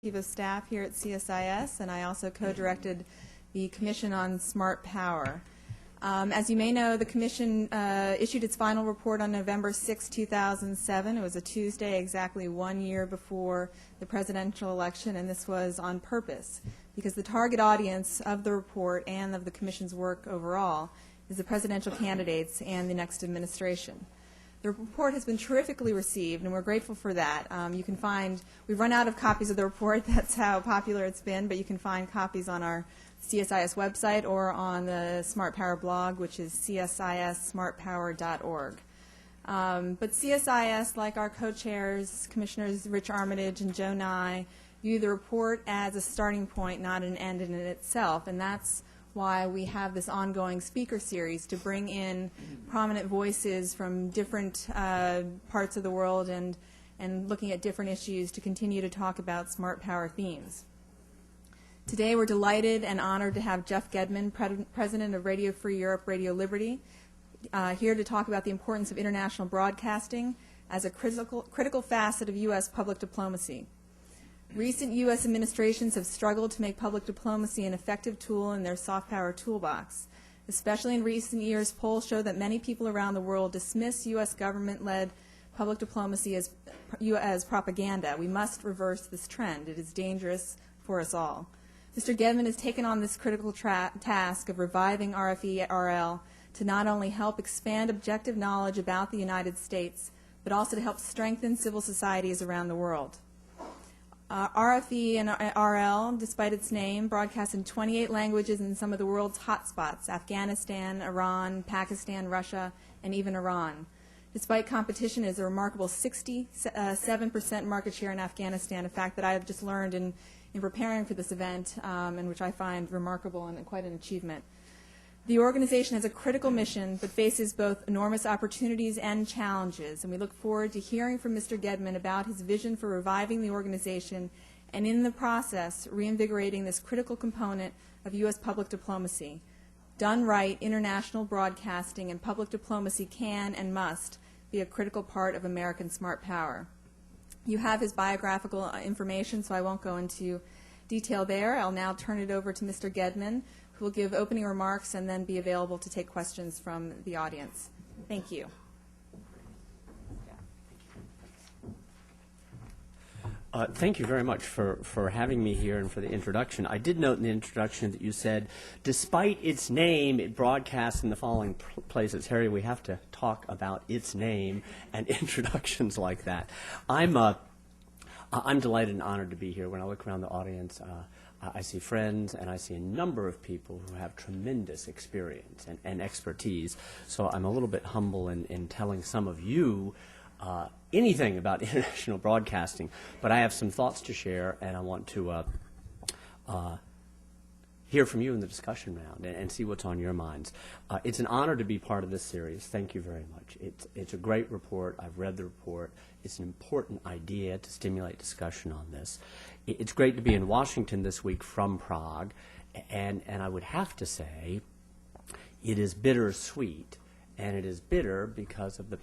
Chief of Staff here at CSIS, and I also co-directed the Commission on Smart Power. As you may know, the Commission issued its final report on November 6, 2007. It was a Tuesday, exactly 1 year before the presidential election, and this was on purpose, because the target audience of the report and of the Commission's work overall is the presidential candidates and the next administration. The report has been terrifically received, and we're grateful for that. You can find, we've run out of copies of the report, that's how popular it's been, but you can find copies on our CSIS website or on the Smart Power blog, which is csissmartpower.org. But CSIS, like our co-chairs, Commissioners Rich Armitage and Joe Nye, view the report as a starting point, not an end in itself, and that's why we have this ongoing speaker series to bring in prominent voices from different parts of the world and looking at different issues to continue to talk about smart power themes. Today we're delighted and honored to have Jeff Gedmin, President of Radio Free Europe, Radio Liberty, here to talk about the importance of international broadcasting as a critical facet of U.S. public diplomacy. Recent U.S. administrations have struggled to make public diplomacy an effective tool in their soft power toolbox. Especially in recent years, polls show that many people around the world dismiss U.S. government-led public diplomacy as propaganda. We must reverse this trend. It is dangerous for us all. Mr. Gedmin has taken on this critical task of reviving RFE-RL to not only help expand objective knowledge about the United States, but also to help strengthen civil societies around the world. RFE and RL, despite its name, broadcasts in 28 languages in some of the world's hotspots: Afghanistan, Iran, Pakistan, Russia, and even Iran. Despite competition, it is a remarkable 67% market share in Afghanistan, a fact that I have just learned in preparing for this event, and which I find remarkable and quite an achievement. The organization has a critical mission, but faces both enormous opportunities and challenges, and we look forward to hearing from Mr. Gedmin about his vision for reviving the organization and, in the process, reinvigorating this critical component of U.S. public diplomacy. Done right, international broadcasting and public diplomacy can and must be a critical part of American smart power. You have his biographical information, so I won't go into detail there. I'll now turn it over to Mr. Gedmin, who will give opening remarks and then be available to take questions from the audience. Thank you. Thank you very much for having me here and for the introduction. I did note in the introduction that you said, despite its name, it broadcasts in the following places. Harry, we have to talk about its name and introductions like that. I'm delighted and honored to be here. When I look around the audience, I see friends and I see a number of people who have tremendous experience and expertise. So I'm a little bit humble in telling some of you anything about international broadcasting, but I have some thoughts to share, and I want to hear from you in the discussion round and see what's on your minds. It's an honor to be part of this series. Thank you very much. It's a great report. I've read the report. It's an important idea to stimulate discussion on this. It's great to be in Washington this week from Prague, and I would have to say it is bittersweet. And it is bitter because of the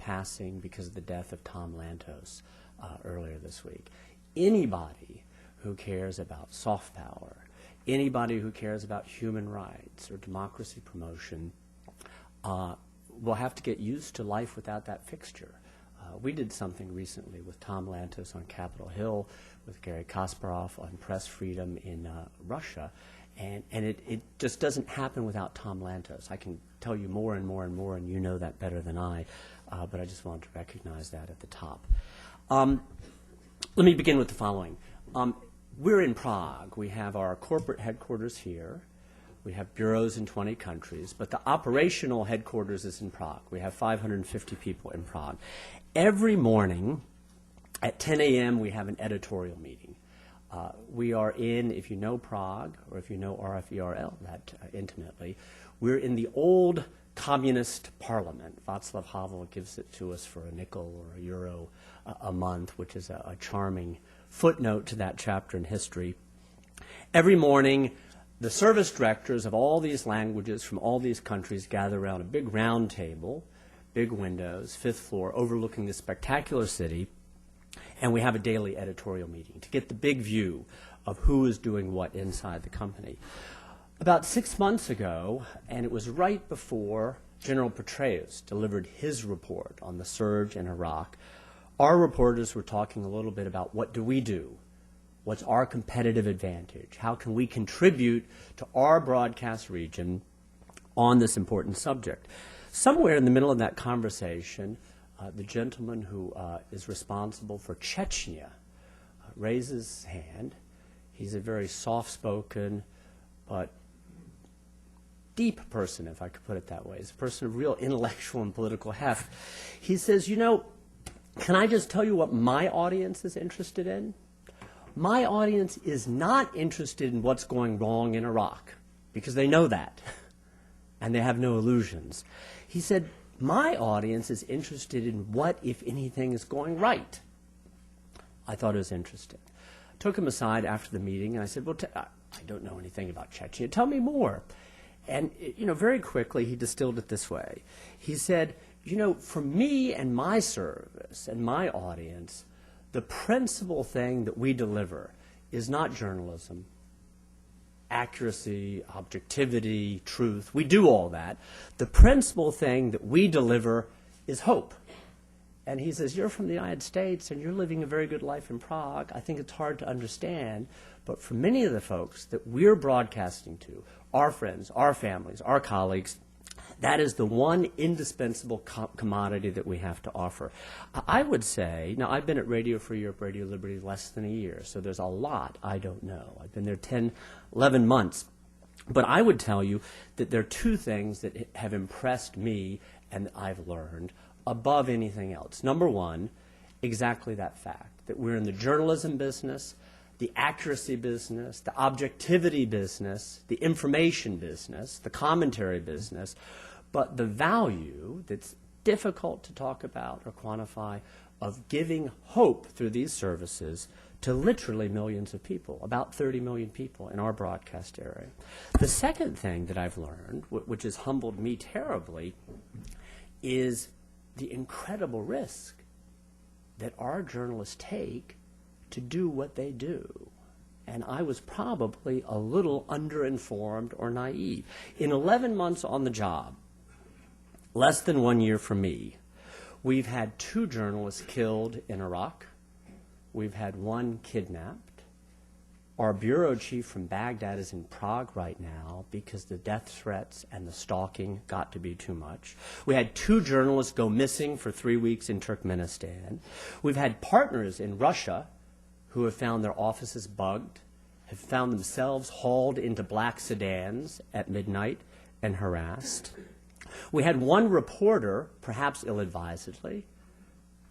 death of Tom Lantos earlier this week. Anybody who cares about soft power, anybody who cares about human rights or democracy promotion will have to get used to life without that fixture. We did something recently with Tom Lantos on Capitol Hill, with Garry Kasparov on press freedom in Russia, and it just doesn't happen without Tom Lantos. I can tell you more and more and more, and you know that better than I, but I just wanted to recognize that at the top. Let me begin with the following. We're in Prague. We have our corporate headquarters here. We have bureaus in 20 countries, but the operational headquarters is in Prague. We have 550 people in Prague. Every morning at 10 a.m. we have an editorial meeting. We are in, if you know Prague, or if you know RFE-RL that intimately, we're in the old communist parliament. Václav Havel gives it to us for a nickel or a euro a month, which is a charming footnote to that chapter in history. Every morning, the service directors of all these languages from all these countries gather around a big round table, big windows, 5th floor, overlooking this spectacular city, And we have a daily editorial meeting to get the big view of who is doing what inside the company. About 6 months ago, and it was right before General Petraeus delivered his report on the surge in Iraq, our reporters were talking a little bit about what do we do? What's our competitive advantage? How can we contribute to our broadcast region on this important subject? Somewhere in the middle of that conversation, the gentleman who is responsible for Chechnya raises his hand. He's a very soft-spoken but deep person, if I could put it that way. He's a person of real intellectual and political heft. He says, you know, can I just tell you what my audience is interested in? My audience is not interested in what's going wrong in Iraq, because they know that, and they have no illusions. He said, my audience is interested in what, if anything, is going right. I thought it was interesting. Took him aside after the meeting, and I said, well, I don't know anything about Chechnya. Tell me more. And, you know, very quickly he distilled it this way. He said, you know, for me and my service and my audience, the principal thing that we deliver is not journalism, accuracy, objectivity, truth. We do all that. The principal thing that we deliver is hope. And he says, you're from the United States and you're living a very good life in Prague. I think it's hard to understand, but for many of the folks that we're broadcasting to, our friends, our families, our colleagues, that is the one indispensable commodity that we have to offer. I would say, now I've been at Radio Free Europe, Radio Liberty less than a year, so there's a lot I don't know. I've been there 10, 11 months. But I would tell you that there are two things that have impressed me and that I've learned above anything else. Number one, exactly that fact, that we're in the journalism business, the accuracy business, the objectivity business, the information business, the commentary business, but the value that's difficult to talk about or quantify of giving hope through these services to literally millions of people, about 30 million people in our broadcast area. The second thing that I've learned, which has humbled me terribly, is the incredible risk that our journalists take to do what they do. And I was probably a little underinformed or naive. In 11 months on the job, less than 1 year for me, we've had 2 journalists killed in Iraq. We've had 1 kidnapped. Our bureau chief from Baghdad is in Prague right now because the death threats and the stalking got to be too much. We had 2 journalists go missing for 3 weeks in Turkmenistan. We've had partners in Russia who have found their offices bugged, have found themselves hauled into black sedans at midnight and harassed. We had 1 reporter, perhaps ill-advisedly,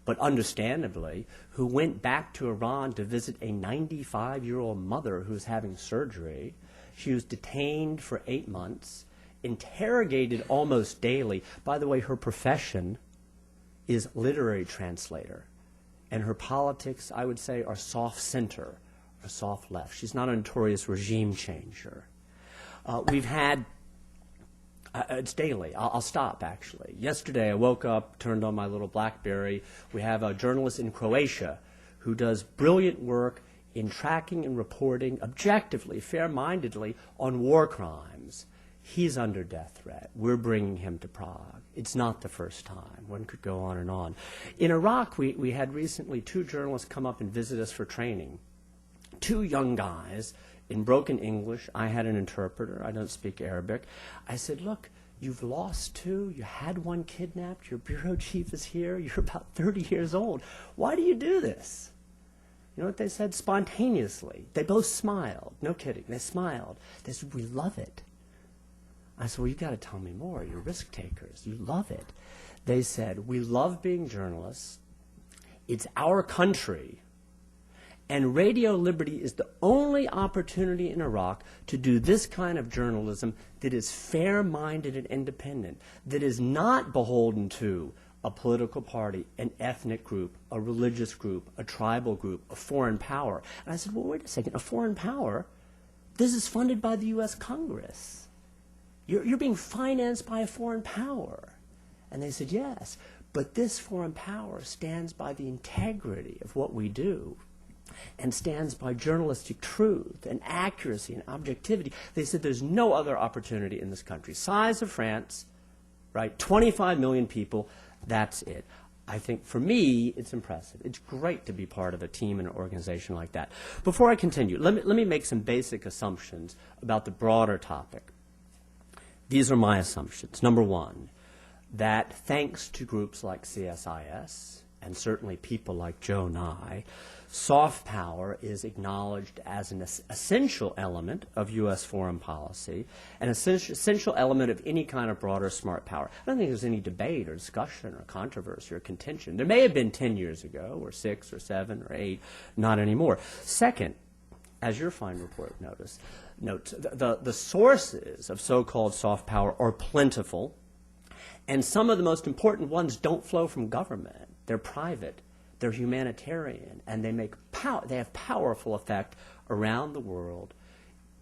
but understandably, who went back to Iran to visit a 95-year-old mother who's having surgery. She was detained for 8 months, interrogated almost daily. By the way, her profession is literary translator, and her politics, I would say, are soft center or soft left. She's not a notorious regime changer. We've had it's daily. I'll stop, actually. Yesterday, I woke up, turned on my little BlackBerry. We have a journalist in Croatia who does brilliant work in tracking and reporting objectively, fair-mindedly, on war crimes. He's under death threat. We're bringing him to Prague. It's not the first time. One could go on and on. In Iraq, we had recently 2 journalists come up and visit us for training. 2 young guys in broken English. I had an interpreter. I don't speak Arabic. I said, look, you've lost 2. You had 1 kidnapped. Your bureau chief is here. You're about 30 years old. Why do you do this? You know what they said? Spontaneously. They both smiled. No kidding. They smiled. They said, we love it. I said, well, you've got to tell me more. You're risk takers. You love it. They said, we love being journalists. It's our country. And Radio Liberty is the only opportunity in Iraq to do this kind of journalism that is fair-minded and independent, that is not beholden to a political party, an ethnic group, a religious group, a tribal group, a foreign power. And I said, well, wait a second, a foreign power? This is funded by the U.S. Congress. You're being financed by a foreign power. And they said, yes. But this foreign power stands by the integrity of what we do and stands by journalistic truth and accuracy and objectivity. They said there's no other opportunity in this country. Size of France, right? 25 million people, that's it. I think for me, it's impressive. It's great to be part of a team and an organization like that. Before I continue, let me make some basic assumptions about the broader topic. These are my assumptions. Number one, that thanks to groups like CSIS, and certainly people like Joe Nye, soft power is acknowledged as an essential element of U.S. foreign policy, an essential element of any kind of broader smart power. I don't think there's any debate or discussion or controversy or contention. There may have been 10 years ago, or 6 or 7 or 8, not anymore. Second, as your fine report notes, the sources of so-called soft power are plentiful, and some of the most important ones don't flow from government. They're private, they're humanitarian, and they have powerful effect around the world,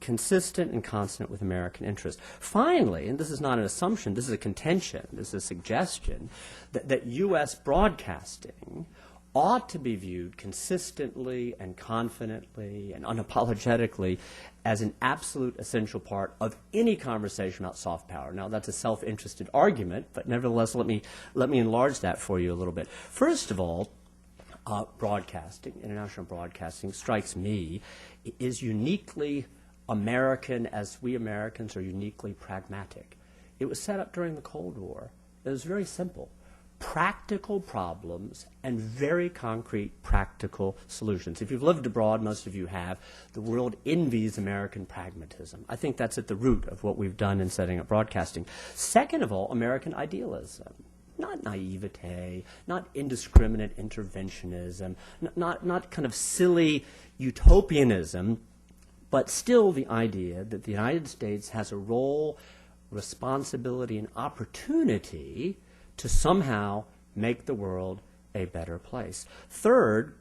consistent and consonant with American interests. Finally, and this is not an assumption, this is a contention, this is a suggestion, that U.S. broadcasting ought to be viewed consistently and confidently and unapologetically as an absolute essential part of any conversation about soft power. Now, that's a self-interested argument, but nevertheless, let me enlarge that for you a little bit. First of all, broadcasting, international broadcasting, strikes me, is uniquely American, as we Americans are uniquely pragmatic. It was set up during the Cold War. It was very simple. Practical problems and very concrete practical solutions. If you've lived abroad, most of you have, the world envies American pragmatism. I think that's at the root of what we've done in setting up broadcasting. Second of all, American idealism. Not naivete, not indiscriminate interventionism, not kind of silly utopianism, but still the idea that the United States has a role, responsibility, and opportunity to somehow make the world a better place. Third,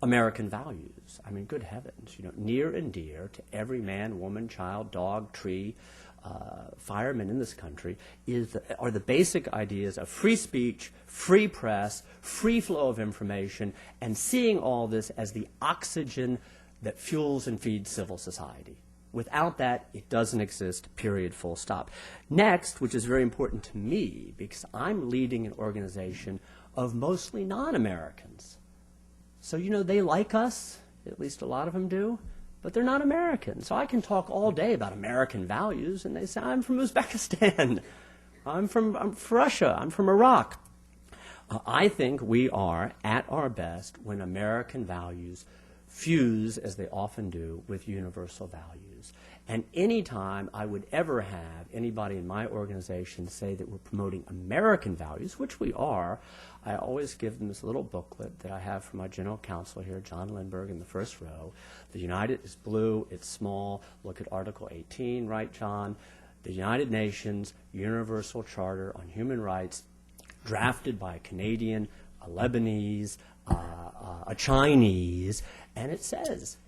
American values. I mean, good heavens, near and dear to every man, woman, child, dog, tree, fireman in this country are the basic ideas of free speech, free press, free flow of information, and seeing all this as the oxygen that fuels and feeds civil society. Without that, it doesn't exist, period, full stop. Next, which is very important to me, because I'm leading an organization of mostly non-Americans. So, they like us, at least a lot of them do, but they're not American. So I can talk all day about American values, and they say, I'm from Uzbekistan, I'm from Russia, I'm from Iraq. I think we are at our best when American values fuse, as they often do, with universal values. And any time I would ever have anybody in my organization say that we're promoting American values, which we are, I always give them this little booklet that I have from my general counsel here, John Lindbergh, in the first row. The United is blue, it's small. Look at Article 18, right, John? The United Nations Universal Charter on Human Rights, drafted by a Canadian, a Lebanese, a Chinese, and it says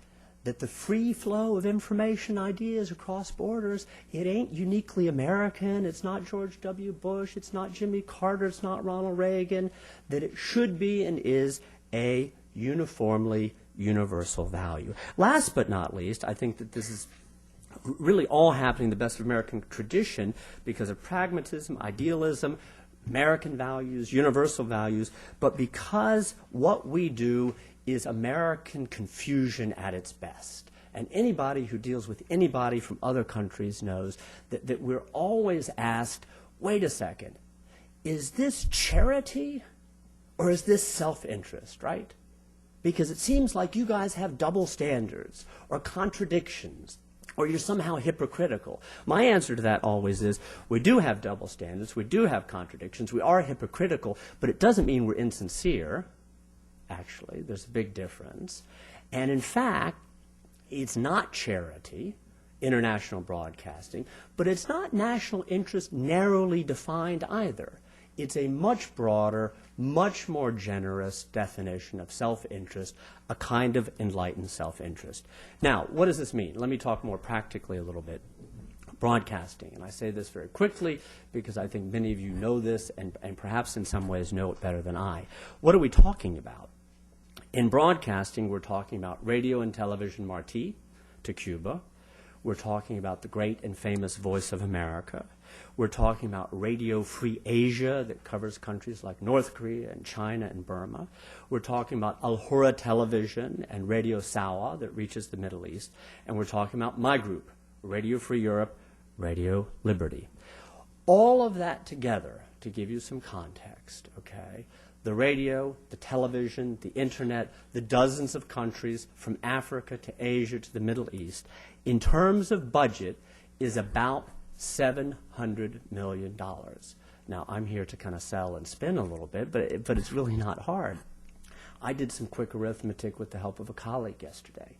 that the free flow of information, ideas across borders, it ain't uniquely American, it's not George W. Bush, it's not Jimmy Carter, it's not Ronald Reagan, that it should be and is a uniformly universal value. Last but not least, I think that this is really all happening in the best of American tradition because of pragmatism, idealism, American values, universal values, but because what we do is American confusion at its best. And anybody who deals with anybody from other countries knows that we're always asked, wait a second, is this charity or is this self-interest, right? Because it seems like you guys have double standards or contradictions, or you're somehow hypocritical. My answer to that always is, we do have double standards, we do have contradictions, we are hypocritical, but it doesn't mean we're insincere. Actually, there's a big difference. And in fact, it's not charity, international broadcasting, but it's not national interest narrowly defined either. It's a much broader, much more generous definition of self-interest, a kind of enlightened self-interest. Now, what does this mean? Let me talk more practically a little bit. broadcasting. And I say this very quickly because I think many of you know this and perhaps in some ways know it better than I. What are we talking about? In broadcasting, we're talking about radio and television Marti to Cuba. We're talking about the great and famous Voice of America. We're talking about Radio Free Asia that covers countries like North Korea and China and Burma. We're talking about Al Hurra Television and Radio Sawa that reaches the Middle East. And we're talking about my group, Radio Free Europe, Radio Liberty. All of that together, to give you some context, okay? The radio, the television, the internet, the dozens of countries from Africa to Asia to the Middle East, in terms of budget, is about $700 million. Now, I'm here to kind of sell and spin a little bit, but it's really not hard. I did some quick arithmetic with the help of a colleague yesterday.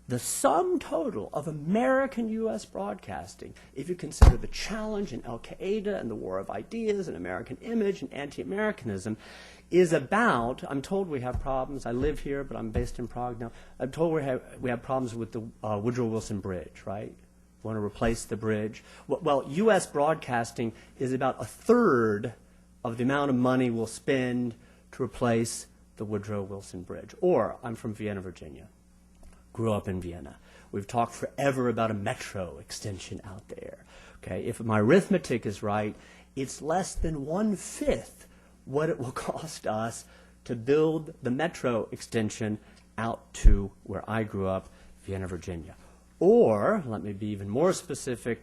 The sum total of American U.S. broadcasting, if you consider the challenge in Al-Qaeda and the war of ideas and American image and anti-Americanism, is about, I'm told we have problems. I live here, but I'm based in Prague now. I'm told we have problems with the Woodrow Wilson Bridge, right? Want to replace the bridge? Well, U.S. broadcasting is about a third of the amount of money we'll spend to replace the Woodrow Wilson Bridge. Or, I'm from Vienna, Virginia. Grew up in Vienna. We've talked forever about a metro extension out there. Okay, if my arithmetic is right, it's less than 1/5 what it will cost us to build the metro extension out to where I grew up, Vienna, Virginia. Or, let me be even more specific,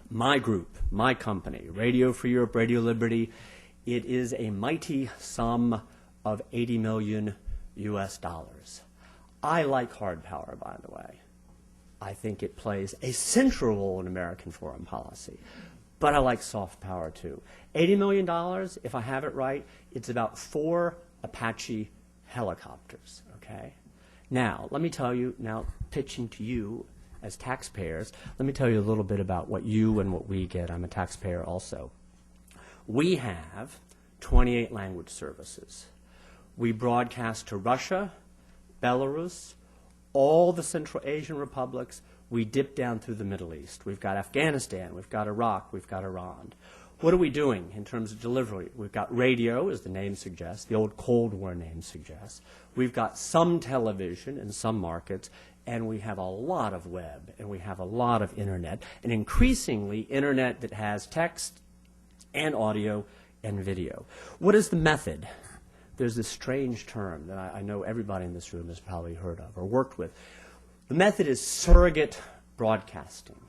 my group, my company, Radio Free Europe, Radio Liberty, it is a mighty sum of $80 million US dollars. I like hard power, by the way. I think it plays a central role in American foreign policy. But I like soft power, too. $80 million, if I have it right, it's about 4 Apache helicopters, okay? Now, let me tell you, now pitching to you as taxpayers, let me tell you a little bit about what you and what we get. I'm a taxpayer also. We have 28 language services. We broadcast to Russia, Belarus, all the Central Asian republics. We dip down through the Middle East. We've got Afghanistan, we've got Iraq, we've got Iran. What are we doing in terms of delivery? We've got radio, as the name suggests, the old Cold War name suggests. We've got some television in some markets, and we have a lot of web, and we have a lot of internet, and increasingly internet that has text and audio and video. What is the method? There's this strange term that I know everybody in this room has probably heard of or worked with. The method is surrogate broadcasting.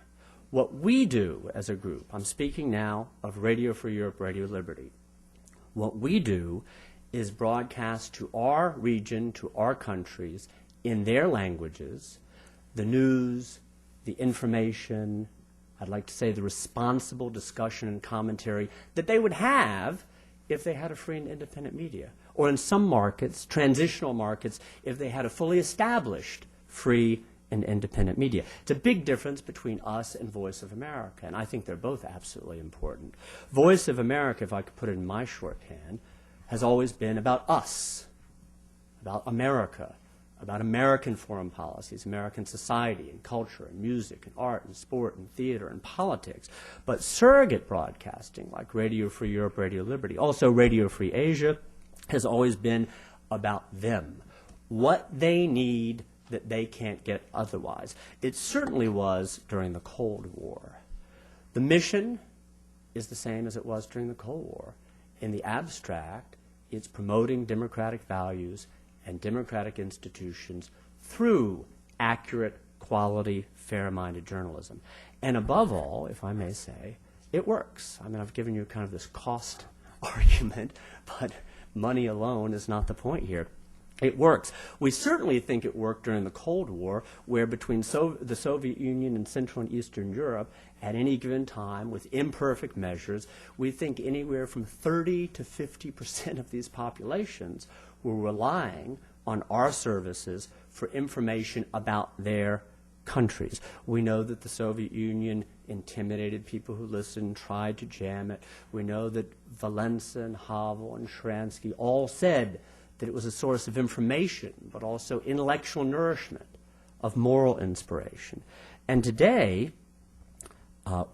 What we do as a group, I'm speaking now of Radio Free Europe, Radio Liberty. What we do is broadcast to our region, to our countries, in their languages, the news, the information, I'd like to say the responsible discussion and commentary that they would have if they had a free and independent media. Or in some markets, transitional markets, if they had a fully established free and independent media. It's a big difference between us and Voice of America, and I think they're both absolutely important. Voice of America, if I could put it in my shorthand, has always been about us, about America, about American foreign policies, American society and culture and music and art and sport and theater and politics. But surrogate broadcasting, like Radio Free Europe, Radio Liberty, also Radio Free Asia, has always been about them, what they need that they can't get otherwise. It certainly was during the Cold War. The mission is the same as it was during the Cold War. In the abstract, it's promoting democratic values and democratic institutions through accurate, quality, fair-minded journalism. And above all, if I may say, it works. I mean, I've given you kind of this cost argument, but money alone is not the point here. It works. We certainly think it worked during the Cold War, where between the Soviet Union and Central and Eastern Europe, at any given time, with imperfect measures, we think anywhere from 30 to 50% of these populations were relying on our services for information about their countries. We know that the Soviet Union intimidated people who listened, tried to jam it. We know that Valensa and Havel and Sharansky all said that it was a source of information, but also intellectual nourishment, of moral inspiration. And today,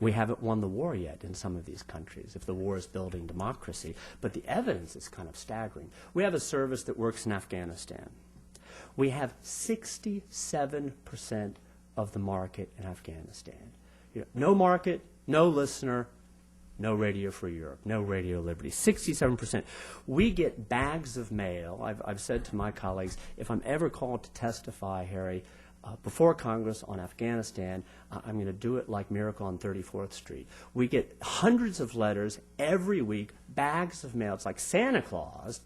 We haven't won the war yet in some of these countries, if the war is building democracy. But the evidence is kind of staggering. We have a service that works in Afghanistan. We have 67% of the market in Afghanistan. No market, no listener, no Radio Free Europe, no Radio Liberty, 67%. We get bags of mail. I've said to my colleagues, if I'm ever called to testify, Harry, before Congress on Afghanistan, I'm going to do it like Miracle on 34th Street. We get hundreds of letters every week, bags of mail. It's like Santa Claus,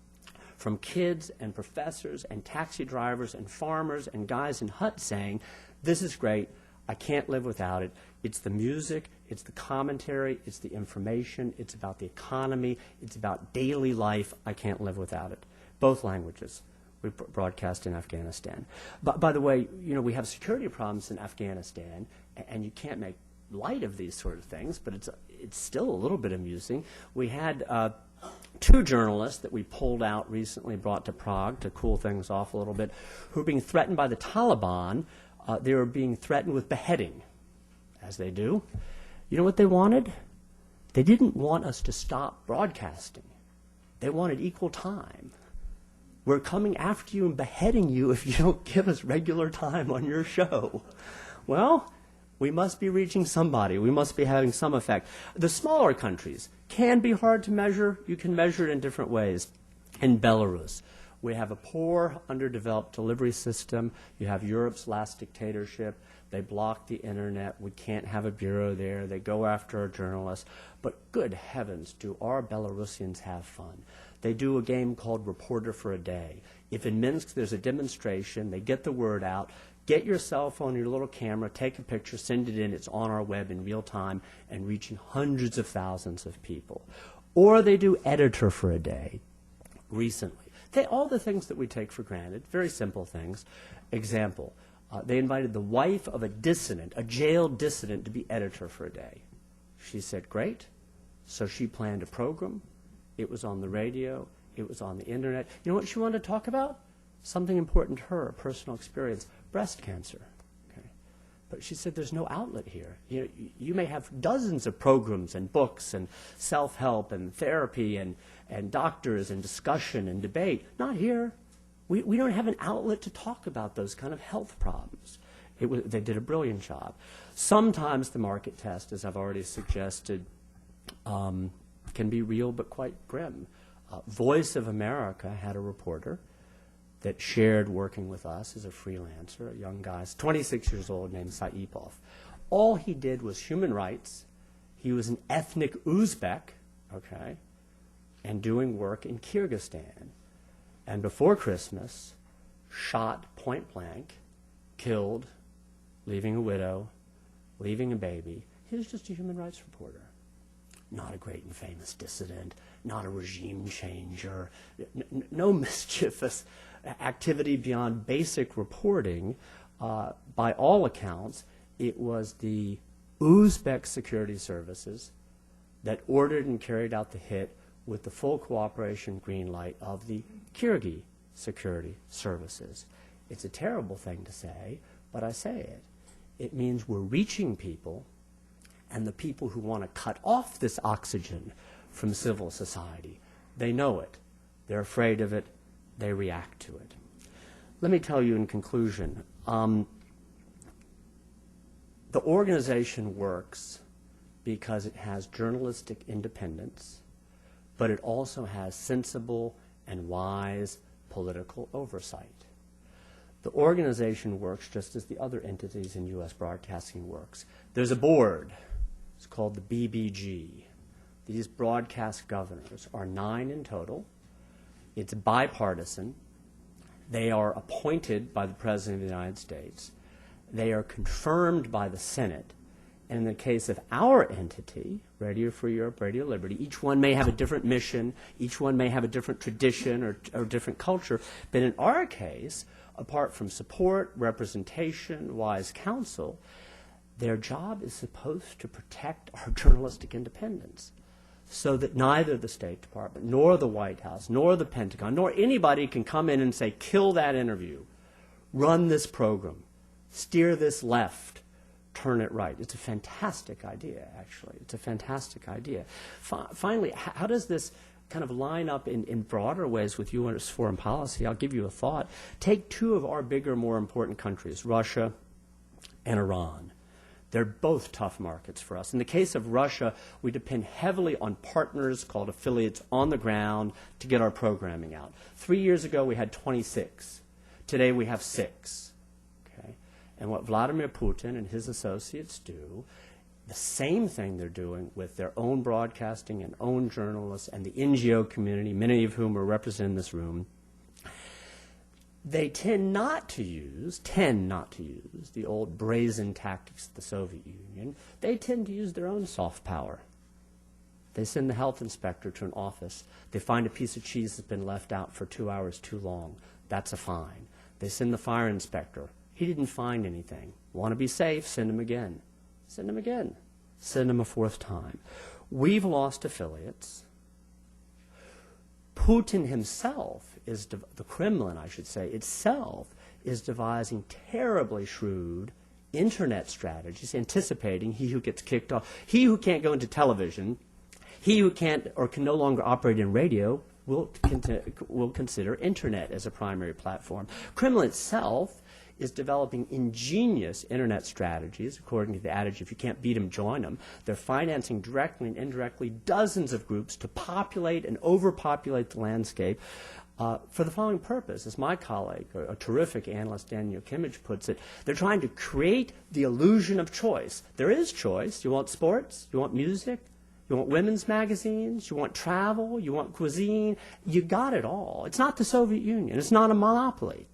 from kids and professors and taxi drivers and farmers and guys in huts saying, this is great, I can't live without it. It's the music, it's the commentary, it's the information, it's about the economy, it's about daily life. I can't live without it. Both languages. We broadcast in Afghanistan. But by the way, we have security problems in Afghanistan, and you can't make light of these sort of things, but it's still a little bit amusing. We had 2 journalists that we pulled out recently, brought to Prague to cool things off a little bit, who were being threatened by the Taliban. They were being threatened with beheading, as they do. You know what they wanted? They didn't want us to stop broadcasting. They wanted equal time. We're coming after you and beheading you if you don't give us regular time on your show. Well, we must be reaching somebody. We must be having some effect. The smaller countries can be hard to measure. You can measure it in different ways. In Belarus, we have a poor, underdeveloped delivery system. You have Europe's last dictatorship. They block the internet. We can't have a bureau there. They go after our journalists. But good heavens, do our Belarusians have fun. They do a game called Reporter for a Day. If in Minsk there's a demonstration, they get the word out, get your cell phone, your little camera, take a picture, send it in, it's on our web in real time and reaching hundreds of thousands of people. Or they do Editor for a Day recently. All the things that we take for granted, very simple things. Example, they invited the wife of a dissident, a jailed dissident, to be editor for a day. She said, great. So she planned a program. It was on the radio. It was on the internet. You know what she wanted to talk about? Something important to her, a personal experience, breast cancer. Okay. But she said there's no outlet here. You may have dozens of programs and books and self-help and therapy and doctors and discussion and debate. Not here. We don't have an outlet to talk about those kind of health problems. They did a brilliant job. Sometimes the market test, as I've already suggested, can be real but quite grim. Voice of America had a reporter that shared working with us as a freelancer, a young guy, 26 years old, named Saipov. All he did was human rights. He was an ethnic Uzbek, okay, and doing work in Kyrgyzstan. And before Christmas, shot point blank, killed, leaving a widow, leaving a baby. He was just a human rights reporter. Not a great and famous dissident, not a regime changer, no mischievous activity beyond basic reporting. By all accounts, it was the Uzbek security services that ordered and carried out the hit with the full cooperation green light of the Kyrgyz security services. It's a terrible thing to say, but I say it. It means we're reaching people, and the people who want to cut off this oxygen from civil society, they know it. They're afraid of it. They react to it. Let me tell you in conclusion, the organization works because it has journalistic independence, but it also has sensible and wise political oversight. The organization works just as the other entities in U.S. broadcasting works. There's a board. It's called the BBG. These broadcast governors are 9 in total. It's bipartisan. They are appointed by the President of the United States. They are confirmed by the Senate. And in the case of our entity, Radio Free Europe, Radio Liberty, each one may have a different mission, each one may have a different tradition or different culture, but in our case, apart from support, representation, wise counsel, their job is supposed to protect our journalistic independence so that neither the State Department, nor the White House, nor the Pentagon, nor anybody can come in and say, kill that interview, run this program, steer this left, turn it right. It's a fantastic idea, actually. It's a fantastic idea. Finally, how does this kind of line up in broader ways with U.S. foreign policy? I'll give you a thought. Take two of our bigger, more important countries, Russia and Iran. They're both tough markets for us. In the case of Russia, we depend heavily on partners called affiliates on the ground to get our programming out. 3 years ago, we had 26. Today, we have 6. Okay? And what Vladimir Putin and his associates do, the same thing they're doing with their own broadcasting and own journalists and the NGO community, many of whom are represented in this room, they tend not to use the old brazen tactics of the Soviet Union. They tend to use their own soft power. They send the health inspector to an office. They find a piece of cheese that's been left out for 2 hours too long. That's a fine. They send the fire inspector. He didn't find anything. Want to be safe? Send him again. Send him again. Send him a 4th time. We've lost affiliates. Putin himself the Kremlin, I should say, itself is devising terribly shrewd internet strategies, anticipating he who gets kicked off, he who can't go into television, he who can't or can no longer operate in radio will consider internet as a primary platform. Kremlin itself is developing ingenious internet strategies, according to the adage, if you can't beat them, join them. They're financing directly and indirectly dozens of groups to populate and overpopulate the landscape for the following purpose. As my colleague, a terrific analyst, Daniel Kimmage, puts it, they're trying to create the illusion of choice. There is choice. You want sports? You want music? You want women's magazines? You want travel? You want cuisine? You got it all. It's not the Soviet Union. It's not a monopoly.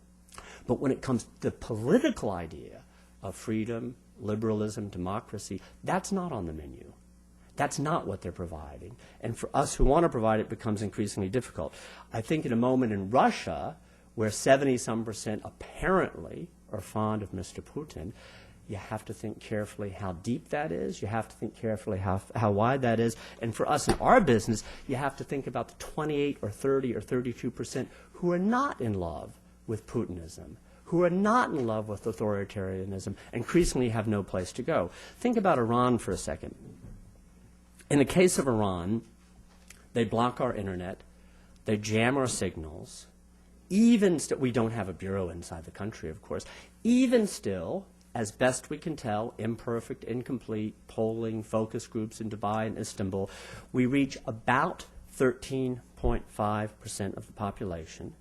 But when it comes to the political idea of freedom, liberalism, democracy, that's not on the menu. That's not what they're providing. And for us who want to provide it, becomes increasingly difficult. I think in a moment in Russia, where 70-some% apparently are fond of Mr. Putin, you have to think carefully how deep that is. You have to think carefully how wide that is. And for us in our business, you have to think about the 28 or 30 or 32% who are not in love with Putinism, who are not in love with authoritarianism, increasingly have no place to go. Think about Iran for a second. In the case of Iran, they block our internet, they jam our signals, even we don't have a bureau inside the country, of course. Even still, as best we can tell, imperfect, incomplete, polling, focus groups in Dubai and Istanbul, we reach about 13.5% of the population.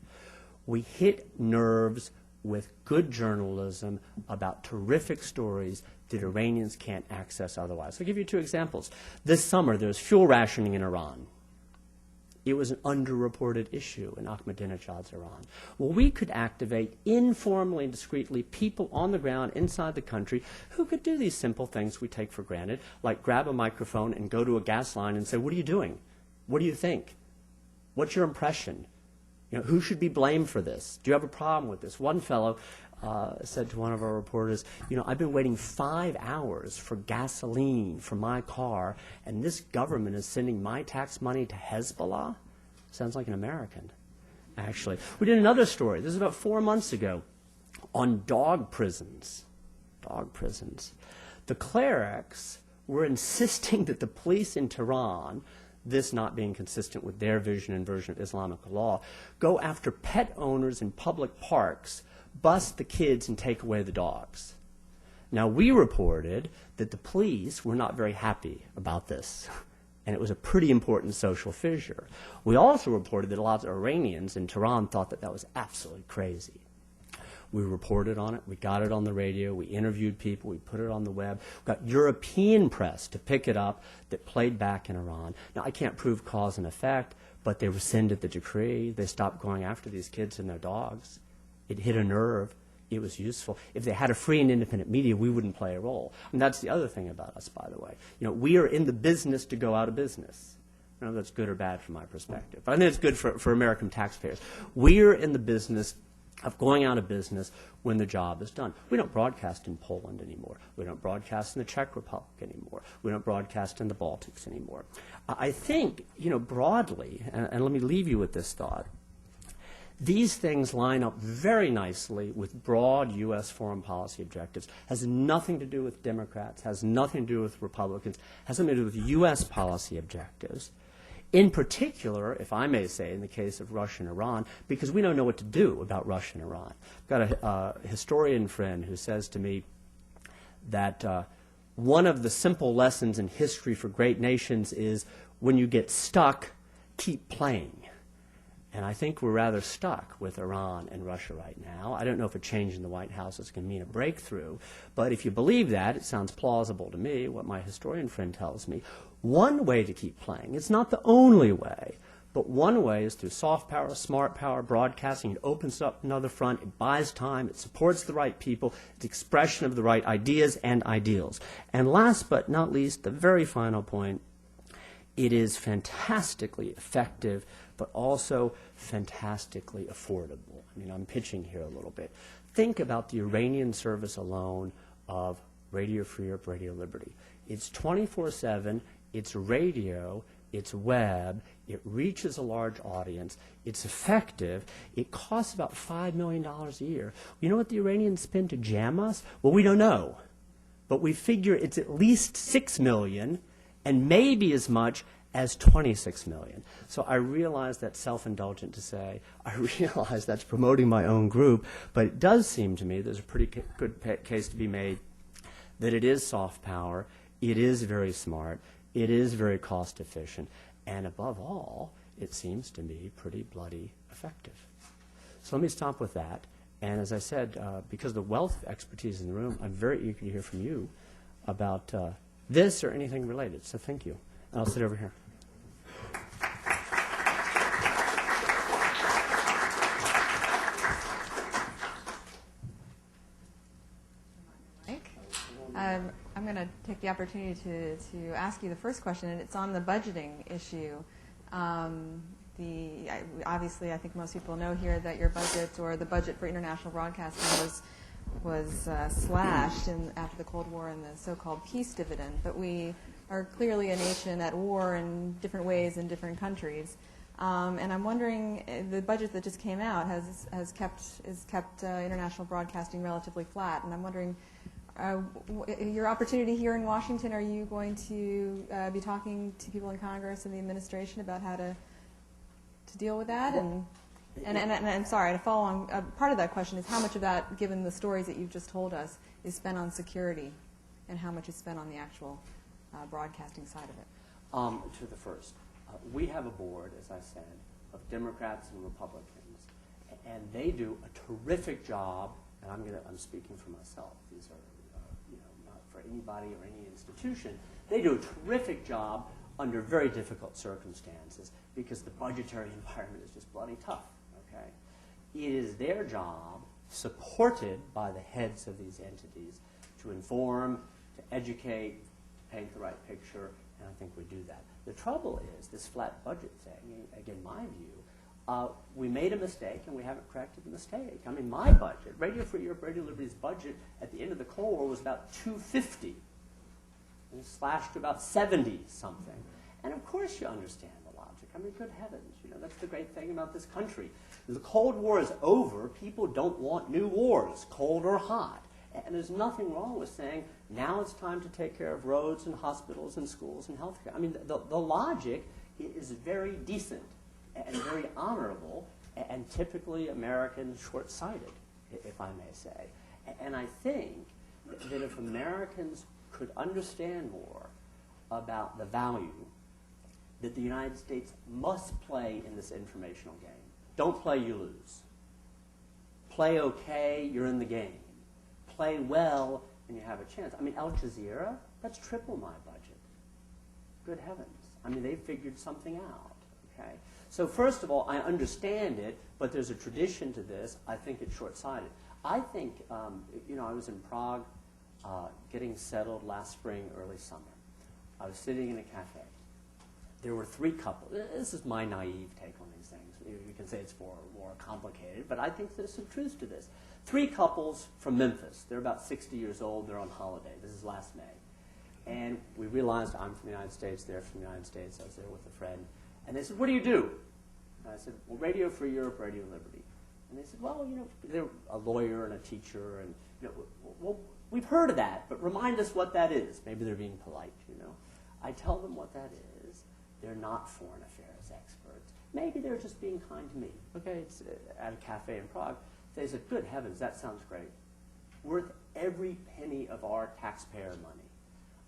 We hit nerves with good journalism about terrific stories that Iranians can't access otherwise. I'll give you 2 examples. This summer, there was fuel rationing in Iran. It was an underreported issue in Ahmadinejad's Iran. Well, we could activate informally and discreetly people on the ground inside the country who could do these simple things we take for granted, like grab a microphone and go to a gas line and say, what are you doing? What do you think? What's your impression? Who should be blamed for this? Do you have a problem with this? One fellow said to one of our reporters, I've been waiting 5 hours for gasoline for my car, and this government is sending my tax money to Hezbollah? Sounds like an American, actually. We did another story. This is about 4 months ago on dog prisons. Dog prisons. The clerics were insisting that the police in Tehran, this not being consistent with their vision and version of Islamic law, go after pet owners in public parks, bust the kids, and take away the dogs. Now, we reported that the police were not very happy about this, and it was a pretty important social fissure. We also reported that a lot of Iranians in Tehran thought that that was absolutely crazy. We reported on it. We got it on the radio. We interviewed people. We put it on the web. We got European press to pick it up that played back in Iran. Now, I can't prove cause and effect, but they rescinded the decree. They stopped going after these kids and their dogs. It hit a nerve. It was useful. If they had a free and independent media, we wouldn't play a role. And that's the other thing about us, by the way. We are in the business to go out of business. I don't know if that's good or bad from my perspective, but I think it's good for American taxpayers. We're in the business of going out of business when the job is done. We don't broadcast in Poland anymore. We don't broadcast in the Czech Republic anymore. We don't broadcast in the Baltics anymore. I think, broadly, and let me leave you with this thought, These things line up very nicely with broad U.S. foreign policy objectives. Has nothing to do with Democrats, has nothing to do with Republicans, has something to do with U.S. policy objectives. In particular, if I may say, in the case of Russia and Iran, because we don't know what to do about Russia and Iran. I've got a historian friend who says to me that one of the simple lessons in history for great nations is when you get stuck, keep playing. And I think we're rather stuck with Iran and Russia right now. I don't know if a change in the White House is going to mean a breakthrough, but if you believe that, it sounds plausible to me, what my historian friend tells me. One way to keep playing, it's not the only way, but one way is through soft power, smart power, broadcasting. It opens up another front, it buys time, it supports the right people, it's expression of the right ideas and ideals. And last but not least, the very final point, it is fantastically effective, but also fantastically affordable. I mean, I'm pitching here a little bit. Think about the Iranian service alone of Radio Free Europe, Radio Liberty. It's 24/7, it's radio, it's web, it reaches a large audience, it's effective, it costs about $5 million a year. You know what the Iranians spend to jam us? Well, we don't know. But we figure it's at least $6 million and maybe as much as 26 million. So I realize that's self-indulgent to say. I realize that's promoting my own group, but it does seem to me there's a pretty good case to be made that it is soft power, it is very smart, it is very cost efficient, and above all, it seems to me pretty bloody effective. So let me stop with that. And as I said, because of the wealth of expertise in the room, I'm very eager to hear from you about this or anything related. So thank you. I'll sit over here. Mike, I'm going to take the opportunity to ask you the first question, and it's on the budgeting issue. Obviously, I think most people know here that your budget, or the budget for international broadcasting, was slashed after the Cold War and the so-called peace dividend. But we are clearly a nation at war in different ways in different countries. And I'm wondering, the budget that just came out has kept international broadcasting relatively flat. And I'm wondering, your opportunity here in Washington, are you going to be talking to people in Congress and the administration about how to deal with that? And I'm sorry, to follow on, part of that question is how much of that, given the stories that you've just told us, is spent on security, and how much is spent on the actual broadcasting side of it? To the first, we have a board, as I said, of Democrats and Republicans, and they do a terrific job. And I'm speaking for myself. These are, not for anybody or any institution. They do a terrific job under very difficult circumstances because the budgetary environment is just bloody tough. Okay, it is their job, supported by the heads of these entities, to inform, to educate, paint the right picture, and I think we do that. The trouble is this flat budget thing, again, my view, we made a mistake and we haven't corrected the mistake. I mean, my budget, Radio Free Europe, Radio Liberty's budget at the end of the Cold War was about $250, and slashed to about 70-something. And of course you understand the logic. I mean, good heavens, that's the great thing about this country. The Cold War is over. People don't want new wars, cold or hot. And there's nothing wrong with saying, now it's time to take care of roads and hospitals and schools and healthcare. I mean, the logic is very decent and very honorable and typically American short-sighted, if I may say. And I think that if Americans could understand more about the value that the United States must play in this informational game. Don't play, you lose. Play okay, you're in the game. Play well, and you have a chance. I mean, Al Jazeera, that's triple my budget. Good heavens. I mean, they figured something out, okay? So first of all, I understand it, but there's a tradition to this. I think it's short-sighted. I think, I was in Prague getting settled last spring, early summer. I was sitting in a cafe. There were 3 couples. This is my naive take on these things. You can say it's more complicated, but I think there's some truth to this. 3 couples from Memphis. They're about 60 years old. They're on holiday. This is last May. And we realized I'm from the United States. They're from the United States. I was there with a friend. And they said, what do you do? And I said, well, Radio Free Europe, Radio Liberty. And they said, well, they're a lawyer and a teacher, and, well, we've heard of that, but remind us what that is. Maybe they're being polite, I tell them what that is. They're not foreign affairs experts. Maybe they're just being kind to me. Okay, it's at a cafe in Prague. They said, good heavens, that sounds great. Worth every penny of our taxpayer money.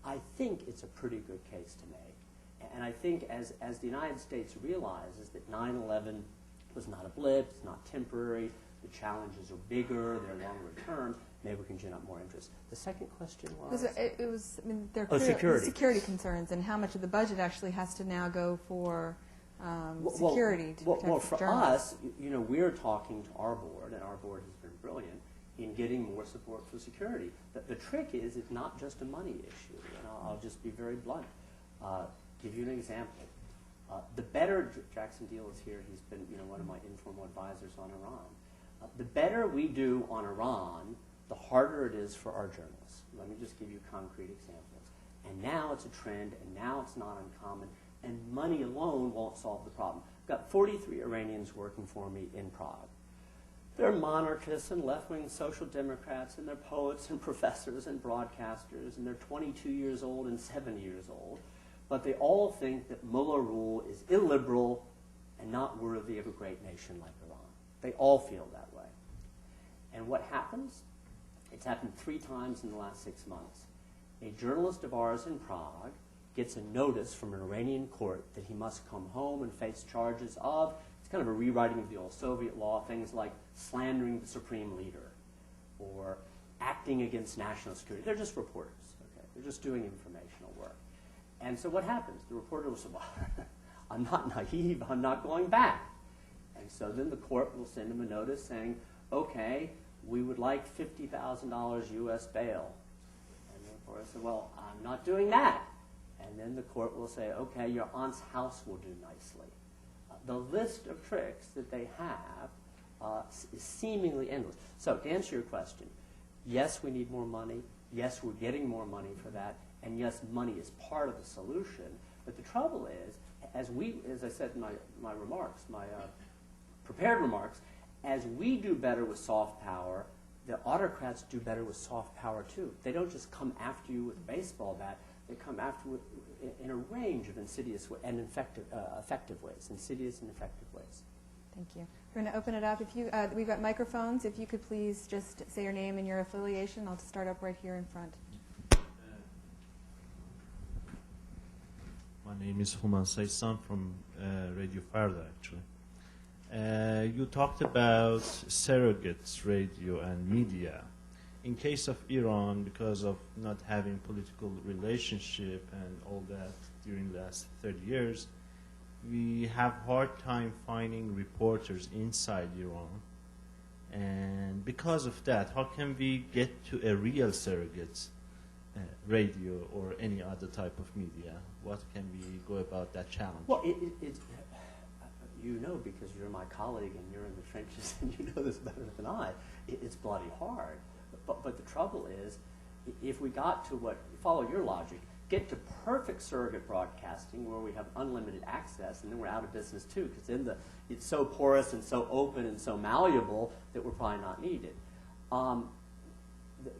I think it's a pretty good case to make. And I think as the United States realizes that 9/11 was not a blip, it's not temporary, the challenges are bigger, they're longer term, maybe we can gin up more interest. The second question was? There are security concerns, and how much of the budget actually has to now go for security to protect well, for journalists. us, we're talking to our board, and our board has been brilliant in getting more support for security. The trick is it's not just a money issue, and I'll just be very blunt. Give you an example. The better, Jackson Deal is here, he's been one of my informal advisors on Iran. The better we do on Iran, the harder it is for our journalists. Let me just give you concrete examples. And now it's a trend, and now it's not uncommon, and money alone won't solve the problem. I've got 43 Iranians working for me in Prague. They're monarchists and left-wing social democrats, and they're poets and professors and broadcasters, and they're 22 years old and 7 years old. But they all think that mullah rule is illiberal and not worthy of a great nation like Iran. They all feel that way. And what happens? It's happened 3 times in the last 6 months. A journalist of ours in Prague gets a notice from an Iranian court that he must come home and face charges of, it's kind of a rewriting of the old Soviet law, things like slandering the supreme leader or acting against national security. They're just reporters, okay? They're just doing informational work. And so what happens? The reporter will say, well, I'm not naive, I'm not going back. And so then the court will send him a notice saying, okay, we would like $50,000 U.S. bail. And the reporter said, well, I'm not doing that. And then the court will say, okay, your aunt's house will do nicely. The list of tricks that they have is seemingly endless. So to answer your question, yes, we need more money. Yes, we're getting more money for that. And yes, money is part of the solution. But the trouble is, as I said in my remarks, my prepared remarks, as we do better with soft power, the autocrats do better with soft power too. They don't just come after you with a baseball bat. They come after you in a range of insidious and effective ways, insidious and effective ways. Thank you. We're going to open it up. We've got microphones. If you could please just say your name and your affiliation. I'll start up right here in front. My name is Human Saysan from Radio Farda, actually. You talked about surrogates, radio, and media. In case of Iran, because of not having political relationship and all that during the last 30 years, we have hard time finding reporters inside Iran. And because of that, how can we get to a real surrogates, radio or any other type of media? What can we go about that challenge? Well, it's because you're my colleague and you're in the trenches and you know this better than I, it's bloody hard. But the trouble is, if we got to follow your logic, get to perfect surrogate broadcasting where we have unlimited access, and then we're out of business too, because it's so porous and so open and so malleable that we're probably not needed.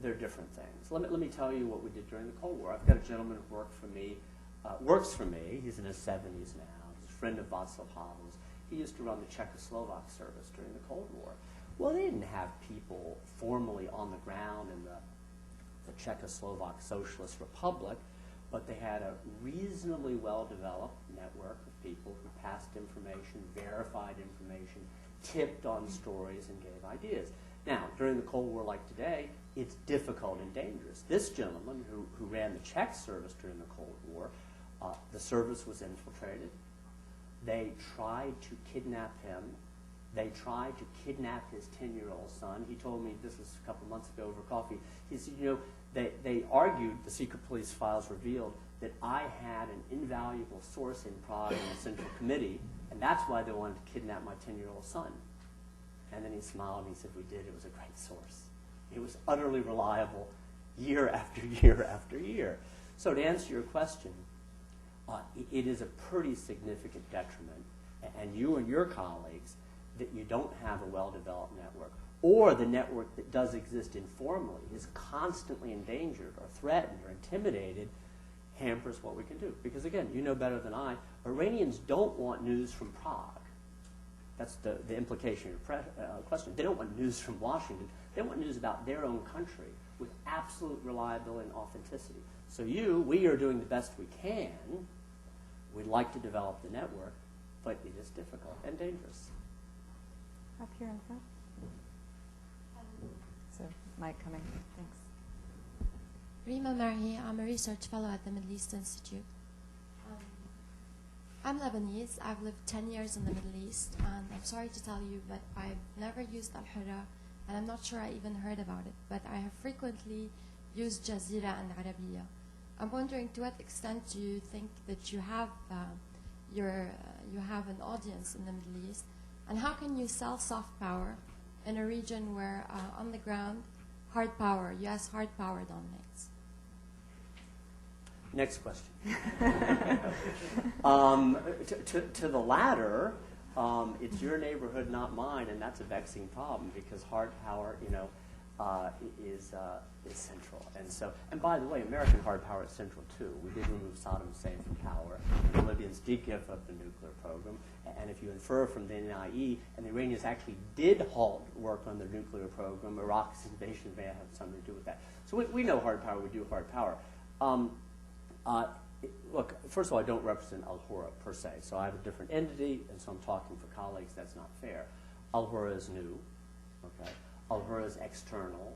They're different things. Let me tell you what we did during the Cold War. I've got a gentleman who works for me. He's in his 70s now. He's a friend of Václav Havel's. He used to run the Czechoslovak service during the Cold War. Well, they didn't have people formally on the ground in the Czechoslovak Socialist Republic, but they had a reasonably well-developed network of people who passed information, verified information, tipped on stories, and gave ideas. Now, during the Cold War like today, it's difficult and dangerous. This gentleman who ran the Czech service during the Cold War, the service was infiltrated. They tried to kidnap him. They tried to kidnap his 10-year-old son. He told me, this was a couple months ago over coffee, he said, they argued, the secret police files revealed, that I had an invaluable source in Prague in the Central Committee, and that's why they wanted to kidnap my 10-year-old son. And then he smiled and he said, we did. It was a great source. It was utterly reliable year after year after year. So to answer your question, it is a pretty significant detriment. And you and your colleagues, that you don't have a well-developed network, or the network that does exist informally is constantly endangered or threatened or intimidated, hampers what we can do. Because again, you know better than I, Iranians don't want news from Prague. That's the implication of your question. They don't want news from Washington. They want news about their own country with absolute reliability and authenticity. So we are doing the best we can. We'd like to develop the network, but it is difficult and dangerous. Up here in front. So, mic coming. Thanks. Rima Marhi, I'm a research fellow at the Middle East Institute. I'm Lebanese. I've lived 10 years in the Middle East, and I'm sorry to tell you, but I've never used Al-Hurra, and I'm not sure I even heard about it, but I have frequently used Jazeera and Arabiya. I'm wondering, to what extent do you think that you have an audience in the Middle East, and how can you sell soft power in a region where, on the ground, hard power, U.S. hard power dominates? Next question. To the latter, it's your neighborhood, not mine, and that's a vexing problem because hard power, is central. And by the way, American hard power is central too. We did remove Saddam Hussein from power. The Libyans did give up the nuclear program, and if you infer from the NIE, and the Iranians actually did halt work on their nuclear program, Iraq's invasion may have something to do with that. So we know hard power. We do hard power. Look, first of all, I don't represent Al-Hurra per se, so I have a different entity, and so I'm talking for colleagues. That's not fair. Al-Hurra is new, okay? Al-Hurra is external.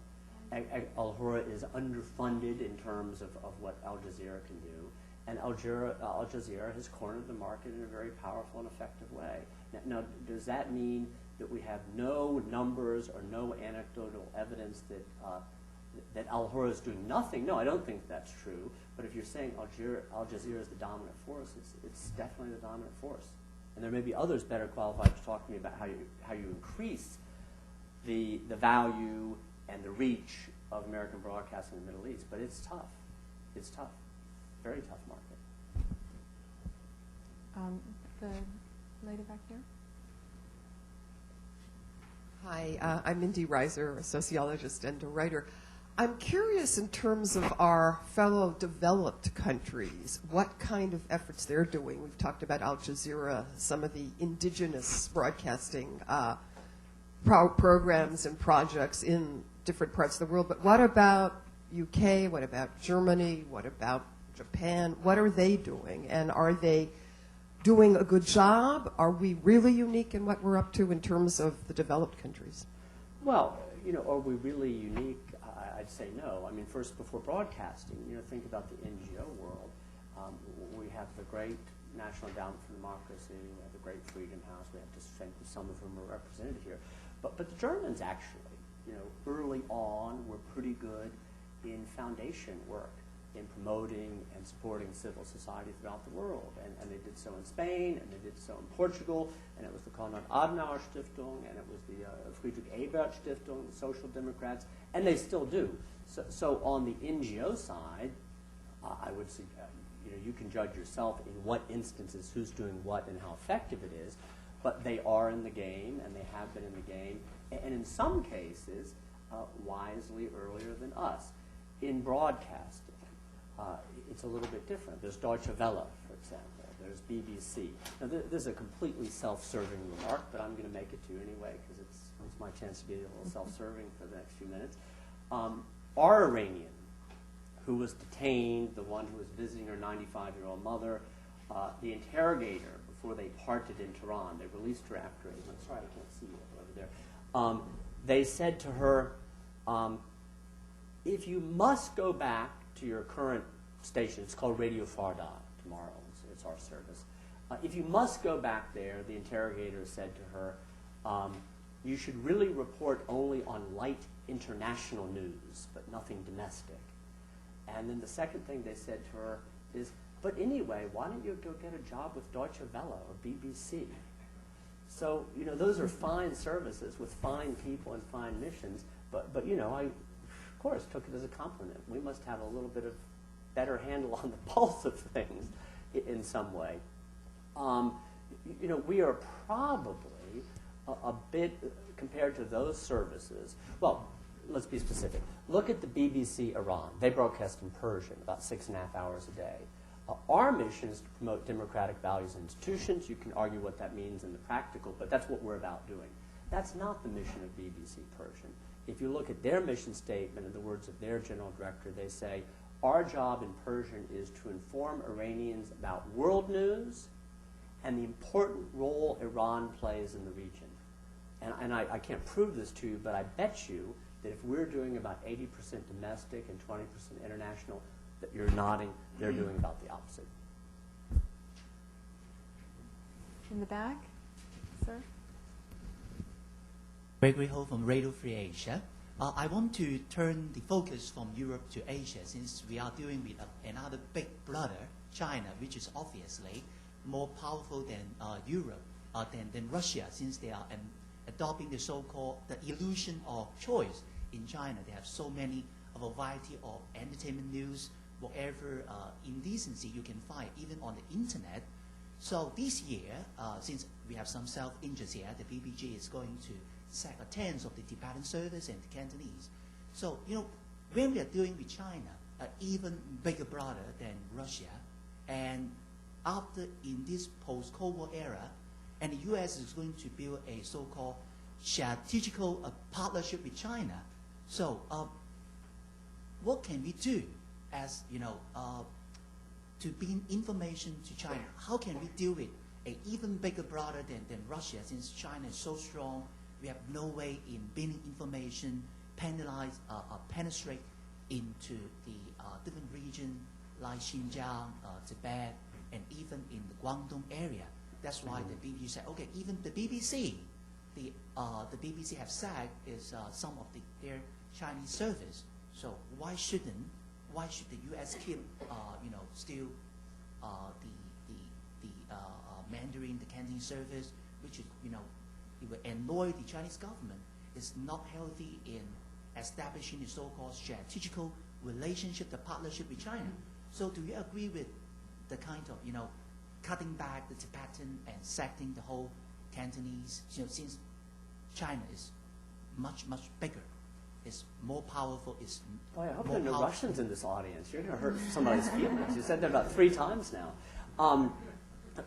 Al-Hurra is underfunded in terms of what Al Jazeera can do, and Al Jazeera has cornered the market in a very powerful and effective way. Now, does that mean that we have no numbers or no anecdotal evidence that Al-Hurra is doing nothing? No, I don't think that's true. But if you're saying Al Jazeera is the dominant force, it's definitely the dominant force. And there may be others better qualified to talk to me about how you increase the value and the reach of American broadcasting in the Middle East. But it's tough. It's tough. Very tough market. The lady back there. Hi, I'm Mindy Reiser, a sociologist and a writer. I'm curious in terms of our fellow developed countries, what kind of efforts they're doing. We've talked about Al Jazeera, some of the indigenous broadcasting programs and projects in different parts of the world. But what about UK? What about Germany? What about Japan? What are they doing? And are they doing a good job? Are we really unique in what we're up to in terms of the developed countries? Well, are we really unique? I'd say no. I mean, first, before broadcasting, think about the NGO world. We have the great National Endowment for Democracy, we have the great Freedom House, we have to thank some of whom are represented here. But the Germans actually, early on were pretty good in foundation work, in promoting and supporting civil society throughout the world. And they did so in Spain, and they did so in Portugal, and it was the Konrad Adenauer Stiftung, and it was the Friedrich Ebert Stiftung, the Social Democrats, and they still do. So on the NGO side, I would say, you can judge yourself in what instances who's doing what and how effective it is, but they are in the game, and they have been in the game, and in some cases, wisely earlier than us. In broadcasting, it's a little bit different. There's Deutsche Welle, for example. There's BBC. Now, this is a completely self-serving remark, but I'm going to make it to you anyway because it's my chance to be a little self-serving for the next few minutes. Our Iranian, who was detained, the one who was visiting her 95-year-old mother, the interrogator, before they parted in Tehran, they released her after I'm sorry, I can't see you over there. They said to her, if you must go back to your current station, it's called Radio Farda tomorrow, it's our service. If you must go back there, the interrogator said to her, you should really report only on light international news, but nothing domestic. And then the second thing they said to her is, but anyway, why don't you go get a job with Deutsche Welle or BBC? So, those are fine services with fine people and fine missions, but I, of course, took it as a compliment. We must have a little bit of better handle on the pulse of things in some way. We are probably a bit compared to those services. Well, let's be specific. Look at the BBC Iran. They broadcast in Persian about 6.5 hours a day. Our mission is to promote democratic values and institutions. You can argue what that means in the practical, but that's what we're about doing. That's not the mission of BBC Persian. If you look at their mission statement, in the words of their general director, they say, our job in Persian is to inform Iranians about world news and the important role Iran plays in the region. And I can't prove this to you, but I bet you that if we're doing about 80% domestic and 20% international, that you're nodding, they're doing about the opposite. In the back, sir? Gregory Ho from Radio Free Asia. I want to turn the focus from Europe to Asia, since we are dealing with another big brother, China, which is obviously more powerful than Europe, than Russia, since they are adopting the so-called the illusion of choice in China. They have so many of a variety of entertainment news, whatever indecency you can find, even on the internet. So this year, since we have some self-interest here, the BBG is going to sack a tenth of the Tibetan service and the Cantonese. So, when we are dealing with China, an even bigger brother than Russia, and after in this post-Cold War era, and the U.S. is going to build a so-called strategical partnership with China. So, what can we do as, to bring information to China? How can we deal with an even bigger brother than Russia, since China is so strong? We have no way in bringing information, penetrate into the different regions like Xinjiang, Tibet, and even in the Guangdong area. That's why the BBC said, okay, even the BBC, the BBC have said is some of their Chinese service. So why should the U.S. keep still the Mandarin, the Cantonese service, which is it will annoy the Chinese government. It's not healthy in establishing the so-called strategical relationship, the partnership with China. So do you agree with the kind of cutting back the Tibetan and sacking the whole Cantonese? Since China is much bigger, it's more powerful. It's Boy, I hope more there are no powerful. Russians in this audience. You're going to hurt somebody's feelings. You said that about 3 times now.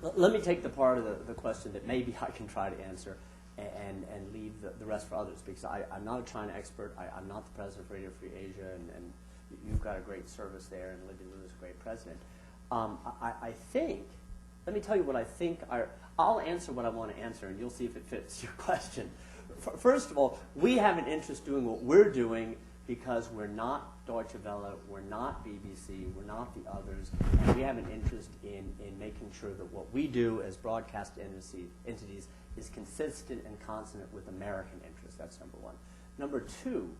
Let me take the part of the question that maybe I can try to answer and leave the rest for others, because I'm not a China expert. I'm not the president of Radio Free Asia, and you've got a great service there, and Lydia Liu is a great president. I think, let me tell you what I think. I'll answer what I want to answer, and you'll see if it fits your question. First of all, we have an interest doing what we're doing because we're not Deutsche Welle, we're not BBC, we're not the others, and we have an interest in making sure that what we do as broadcast entities is consistent and consonant with American interests. That's number one. Number two,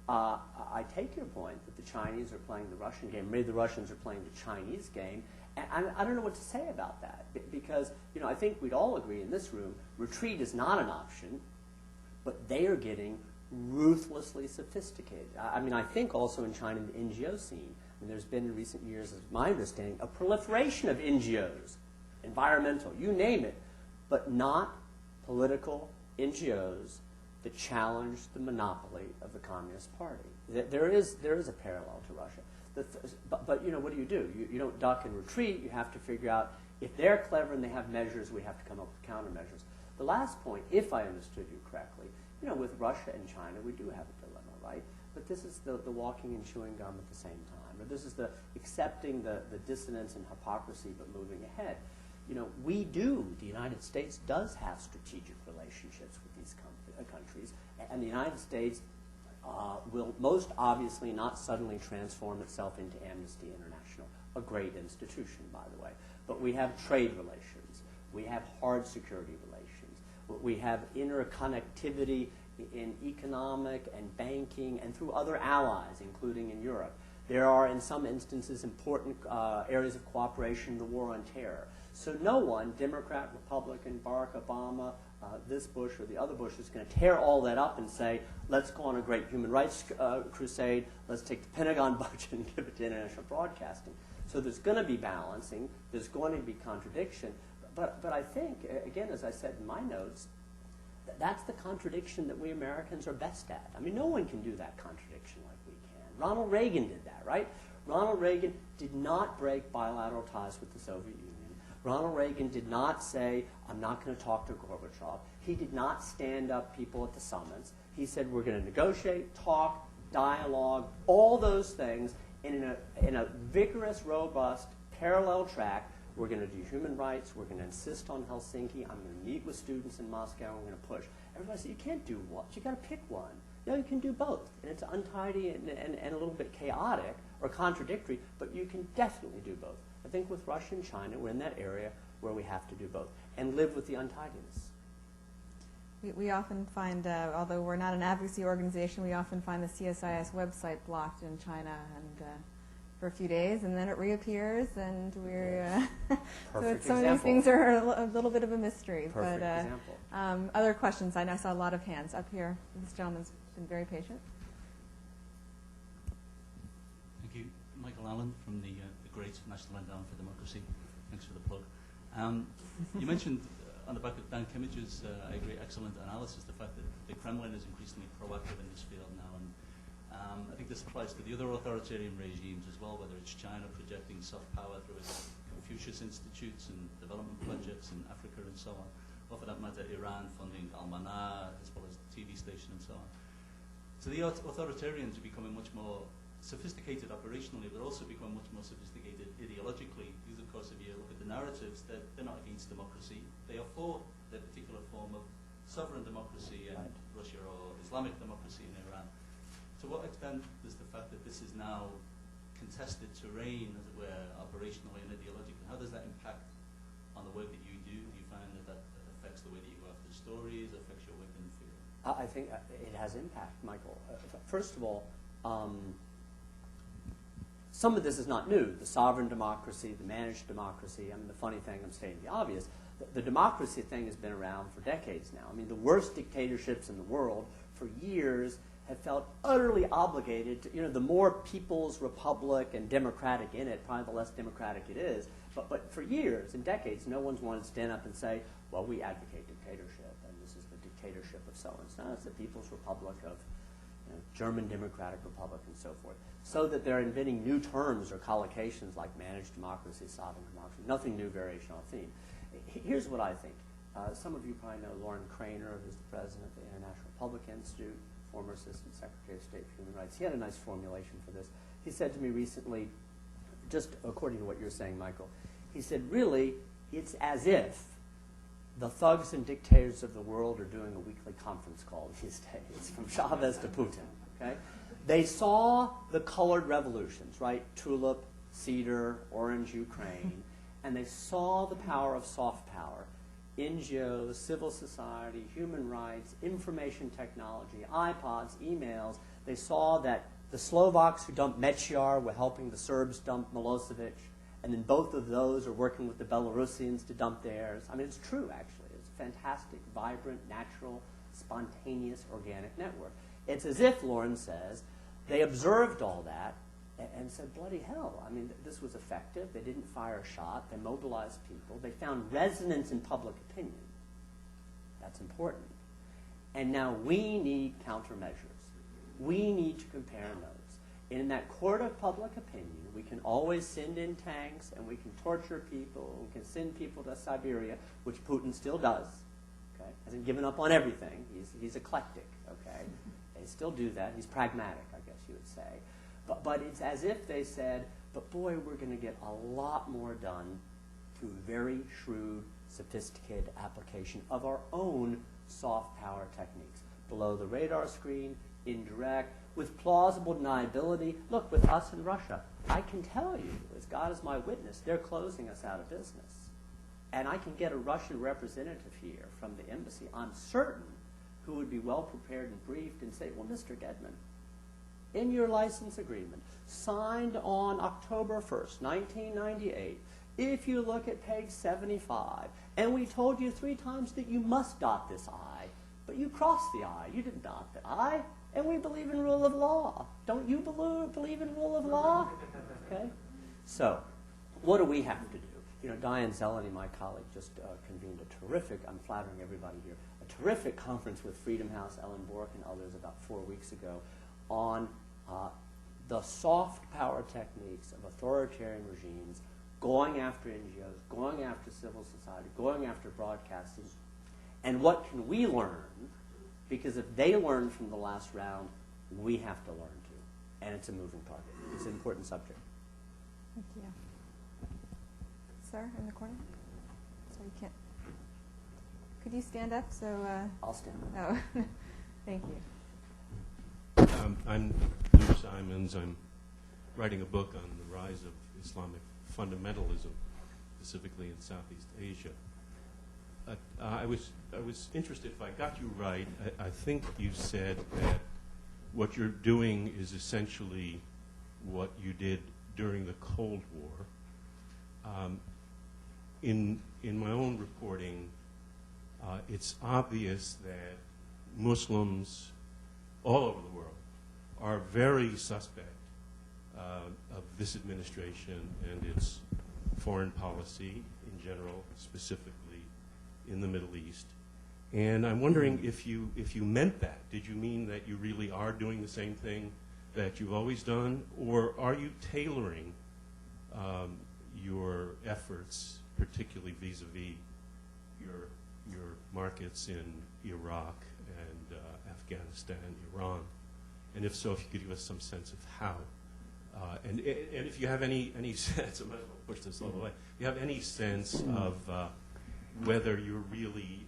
I take your point that the Chinese are playing the Russian game. Maybe the Russians are playing the Chinese game. And I don't know what to say about that, because I think we'd all agree in this room, retreat is not an option, but they are getting ruthlessly sophisticated. I think also in China, the NGO scene, there's been in recent years, as my understanding, a proliferation of NGOs, environmental, you name it, but not political NGOs that challenge the monopoly of the Communist Party. There is a parallel to Russia. But what do? You don't duck and retreat. You have to figure out, if they're clever and they have measures, we have to come up with countermeasures. The last point, if I understood you correctly, with Russia and China, we do have a dilemma, right? But this is the walking and chewing gum at the same time. Or this is the accepting the dissonance and hypocrisy but moving ahead. The United States does have strategic relationships with these countries, and the United States will most obviously not suddenly transform itself into Amnesty International, a great institution, by the way. But we have trade relations. We have hard security relations. We have interconnectivity in economic and banking and through other allies, including in Europe. There are, in some instances, important areas of cooperation in the war on terror. So no one, Democrat, Republican, Barack Obama, this Bush or the other Bush, is going to tear all that up and say, let's go on a great human rights crusade, let's take the Pentagon budget and give it to international broadcasting. So there's going to be balancing, there's going to be contradiction, but I think, again, as I said in my notes, That's the contradiction that we Americans are best at. I mean, no one can do that contradiction like we can. Ronald Reagan did that, right? Ronald Reagan did not break bilateral ties with the Soviet Union. Ronald Reagan did not say, I'm not going to talk to Gorbachev. He did not stand up people at the summits. He said, we're going to negotiate, talk, dialogue, all those things, and in a vigorous, robust, parallel track. We're going to do human rights. We're going to insist on Helsinki. I'm going to meet with students in Moscow. And we're going to push. Everybody said, you can't do what? You got to pick one. No, you can do both. And it's untidy and a little bit chaotic or contradictory, but you can definitely do both. I think with Russia and China, we're in that area where we have to do both and live with the untidiness. We often find, although we're not an advocacy organization, we often find the CSIS website blocked in China and for a few days, and then it reappears, and we're so some of these things are a little bit of a mystery. Perfect but example. Other questions? I know I saw a lot of hands up here. This gentleman's been very patient. Thank you, Michael Allen from the Great National Endowment for Democracy. Thanks for the plug. You mentioned on the back of Dan Kimmich's, I agree, excellent analysis, the fact that the Kremlin is increasingly proactive in this field now, and I think this applies to the other authoritarian regimes as well, whether it's China projecting soft power through its Confucius institutes and development projects in Africa and so on, or for that matter, Iran funding Al-Manar as well as the TV station and so on. So the authoritarians are becoming much more sophisticated operationally, but also become much more sophisticated ideologically. Because, of course, if you look at the narratives, they're not against democracy. They are for their particular form of sovereign democracy in Russia or Islamic democracy in Iran. To what extent does the fact that this is now contested terrain, as it were, operationally and ideologically, how does that impact on the work that you do? Do you find that affects the way that you go after stories, affects your work in the field? I think it has impact, Michael. First of all, some of this is not new. The sovereign democracy, the managed democracy. I mean, the funny thing, I'm stating the obvious, the democracy thing has been around for decades now. I mean, the worst dictatorships in the world for years have felt utterly obligated to, the more people's republic and democratic in it, probably the less democratic it is. But for years and decades, no one's wanted to stand up and say, well, we advocate dictatorship, and this is the dictatorship of so-and-so. No, it's the People's Republic of German Democratic Republic and so forth. So that they're inventing new terms or collocations like managed democracy, sovereign democracy, nothing new variation on theme. Here's what I think. Some of you probably know Lauren Craner, who's the president of the International Public Institute, former Assistant Secretary of State for Human Rights. He had a nice formulation for this. He said to me recently, just according to what you're saying, Michael, he said, really, it's as if the thugs and dictators of the world are doing a weekly conference call these days, from Chavez to Putin, okay? They saw the colored revolutions, right? Tulip, cedar, orange Ukraine, and they saw the power of soft power. NGOs, civil society, human rights, information technology, iPods, emails. They saw that the Slovaks who dumped Mečiar were helping the Serbs dump Milosevic, and then both of those are working with the Belarusians to dump theirs. I mean, it's true, actually. It's a fantastic, vibrant, natural, spontaneous, organic network. It's as if, Lauren says, they observed all that and said, bloody hell, I mean, this was effective. They didn't fire a shot. They mobilized people. They found resonance in public opinion. That's important. And now we need countermeasures. We need to compare notes. In that court of public opinion, we can always send in tanks, and we can torture people, we can send people to Siberia, which Putin still does. Okay? Hasn't given up on everything. He's eclectic. Okay? They still do that. He's pragmatic, I guess you would say. But it's as if they said, but boy, we're going to get a lot more done through very shrewd, sophisticated application of our own soft power techniques. Below the radar screen, indirect, with plausible deniability. Look, with us in Russia, I can tell you, as God is my witness, they're closing us out of business. And I can get a Russian representative here from the embassy, I'm certain, who would be well prepared and briefed and say, well, Mr. Gedmin, in your license agreement, signed on October 1st, 1998, if you look at page 75, and we told you 3 times that you must dot this I, but you crossed the I, you didn't dot the I, and we believe in rule of law. Don't you believe in rule of law? Okay? So, what do we have to do? Diane Zeleny, my colleague, just convened a terrific, I'm flattering everybody here, a terrific conference with Freedom House, Ellen Bork, and others about 4 weeks ago on the soft power techniques of authoritarian regimes going after NGOs, going after civil society, going after broadcasting, and what can we learn? Because if they learn from the last round, we have to learn too. And it's a moving target. It's an important subject. Thank you. Sir, in the corner? Sorry, you can't. Could you stand up so... I'll stand up. Oh, thank you. I'm Lou Simons. I'm writing a book on the rise of Islamic fundamentalism, specifically in Southeast Asia. I was interested, if I got you right, I think you said that what you're doing is essentially what you did during the Cold War. In my own reporting, it's obvious that Muslims all over the world are very suspect of this administration and its foreign policy in general, specifically in the Middle East. And I'm wondering if you meant that. Did you mean that you really are doing the same thing that you've always done, or are you tailoring your efforts, particularly vis-a-vis your markets in Iraq and Afghanistan, Iran? And if so, if you could give us some sense of how. And if you have any sense, I might as well push this all the way, if you have any sense of whether you're really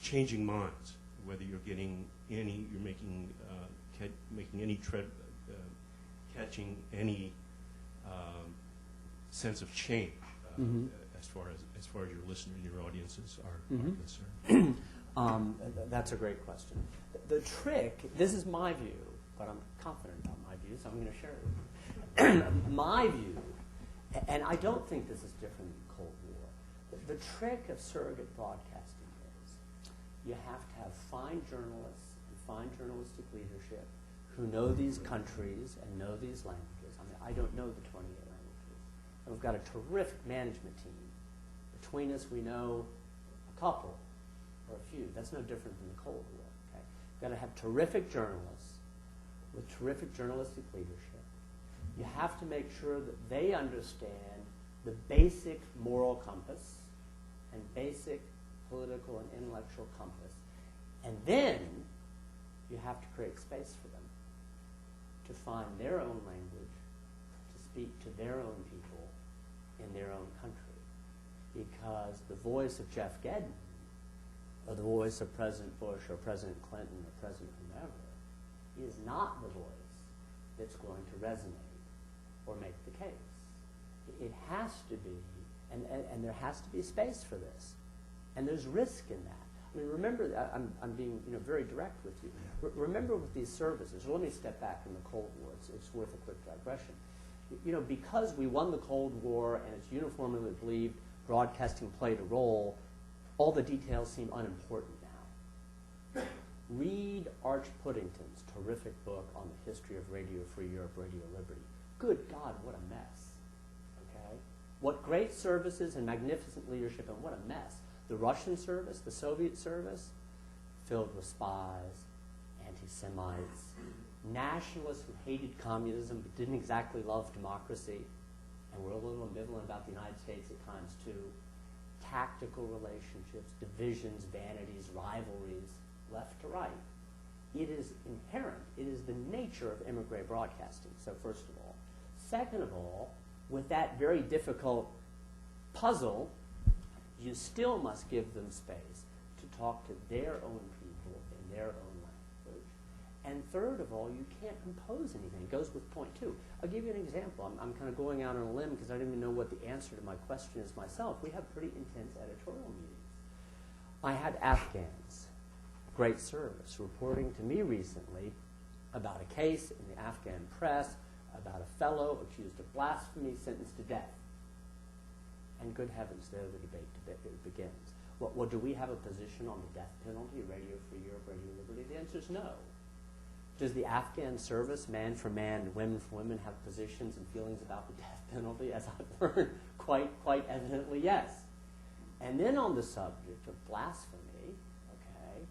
changing minds, whether you're getting any, you're making any catching any sense of change as far as your listeners and your audiences are concerned. That's a great question. The trick, this is my view, but I'm confident about my view, so I'm going to share it with you. My view, and I don't think this is different than Cold War, the trick of surrogate broadcasting is you have to have fine journalists and fine journalistic leadership who know these countries and know these languages. I mean, I don't know the 28 languages. And we've got a terrific management team. Between us, we know a couple or a few. That's no different than the Cold War. Okay? We've got to have terrific journalists with terrific journalistic leadership. You have to make sure that they understand the basic moral compass and basic political and intellectual compass. And then you have to create space for them to find their own language, to speak to their own people in their own country. Because the voice of Jeff Gedmin, or the voice of President Bush or President Clinton or President whomever, is not the voice that's going to resonate or make the case. It has to be, and there has to be space for this. And there's risk in that. I mean, remember, I'm being very direct with you. Remember with these services, let me step back from the Cold War. It's worth a quick digression. Because we won the Cold War and it's uniformly believed broadcasting played a role, all the details seem unimportant now. Read Arch Puddington's terrific book on the history of Radio Free Europe, Radio Liberty. Good God, what a mess. Okay? What great services and magnificent leadership, and what a mess. The Russian service, the Soviet service, filled with spies, anti-Semites, nationalists who hated communism but didn't exactly love democracy, and were a little ambivalent about the United States at times too. Tactical relationships, divisions, vanities, rivalries, left to right. It is inherent. It is the nature of immigrant broadcasting, so first of all. Second of all, with that very difficult puzzle, you still must give them space to talk to their own people in their own language. And third of all, you can't impose anything. It goes with point two. I'll give you an example. I'm kind of going out on a limb because I don't even know what the answer to my question is myself. We have pretty intense editorial meetings. I had Afghans, great service, reporting to me recently about a case in the Afghan press about a fellow accused of blasphemy sentenced to death. And good heavens, there the debate begins. Well, do we have a position on the death penalty, Radio Free Europe, Radio Liberty? The answer is no. Does the Afghan service, man for man and women for women, have positions and feelings about the death penalty? As I've learned quite evidently yes. And then on the subject of blasphemy, okay,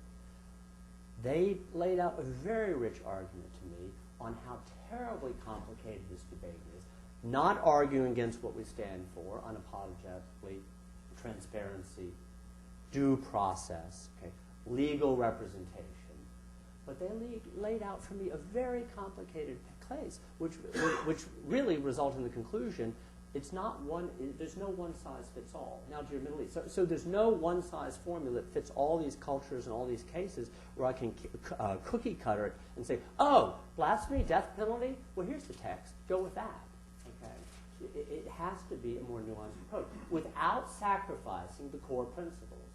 they laid out a very rich argument to me on how terribly complicated this debate is, not arguing against what we stand for, unapologetically, transparency, due process, okay, legal representation. But they laid out for me a very complicated case, which really resulted in the conclusion it's not one. There's no one size fits all. Now to your Middle East, so there's no one size formula that fits all these cultures and all these cases where I can cookie cutter it and say, oh, blasphemy, death penalty. Well, here's the text. Go with that. Okay, it has to be a more nuanced approach without sacrificing the core principles,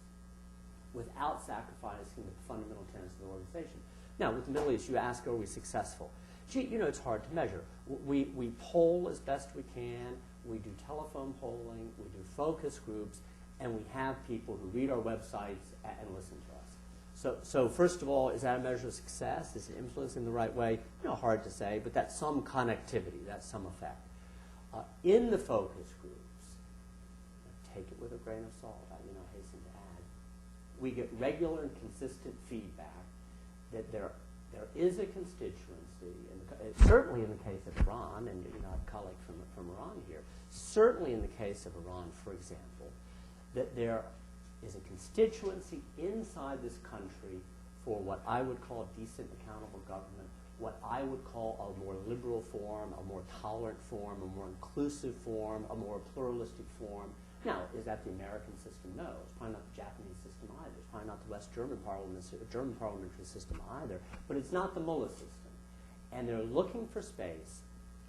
without sacrificing the fundamental tenets of the organization. Now, with the Middle East, you ask, are we successful? Gee, it's hard to measure. We poll as best we can. We do telephone polling. We do focus groups. And we have people who read our websites and listen to us. So first of all, is that a measure of success? Is it influencing the right way? Hard to say, but that's some connectivity. That's some effect. In the focus groups, take it with a grain of salt, I hasten to add, we get regular and consistent feedback that there is a constituency, certainly in the case of Iran, and I have a colleague from Iran here, certainly in the case of Iran, for example, that there is a constituency inside this country for what I would call a decent, accountable government, what I would call a more liberal form, a more tolerant form, a more inclusive form, a more pluralistic form. Now, is that the American system? No. It's probably not the Japanese system either. It's probably not the West German parliamentary system either. But it's not the mullah system. And they're looking for space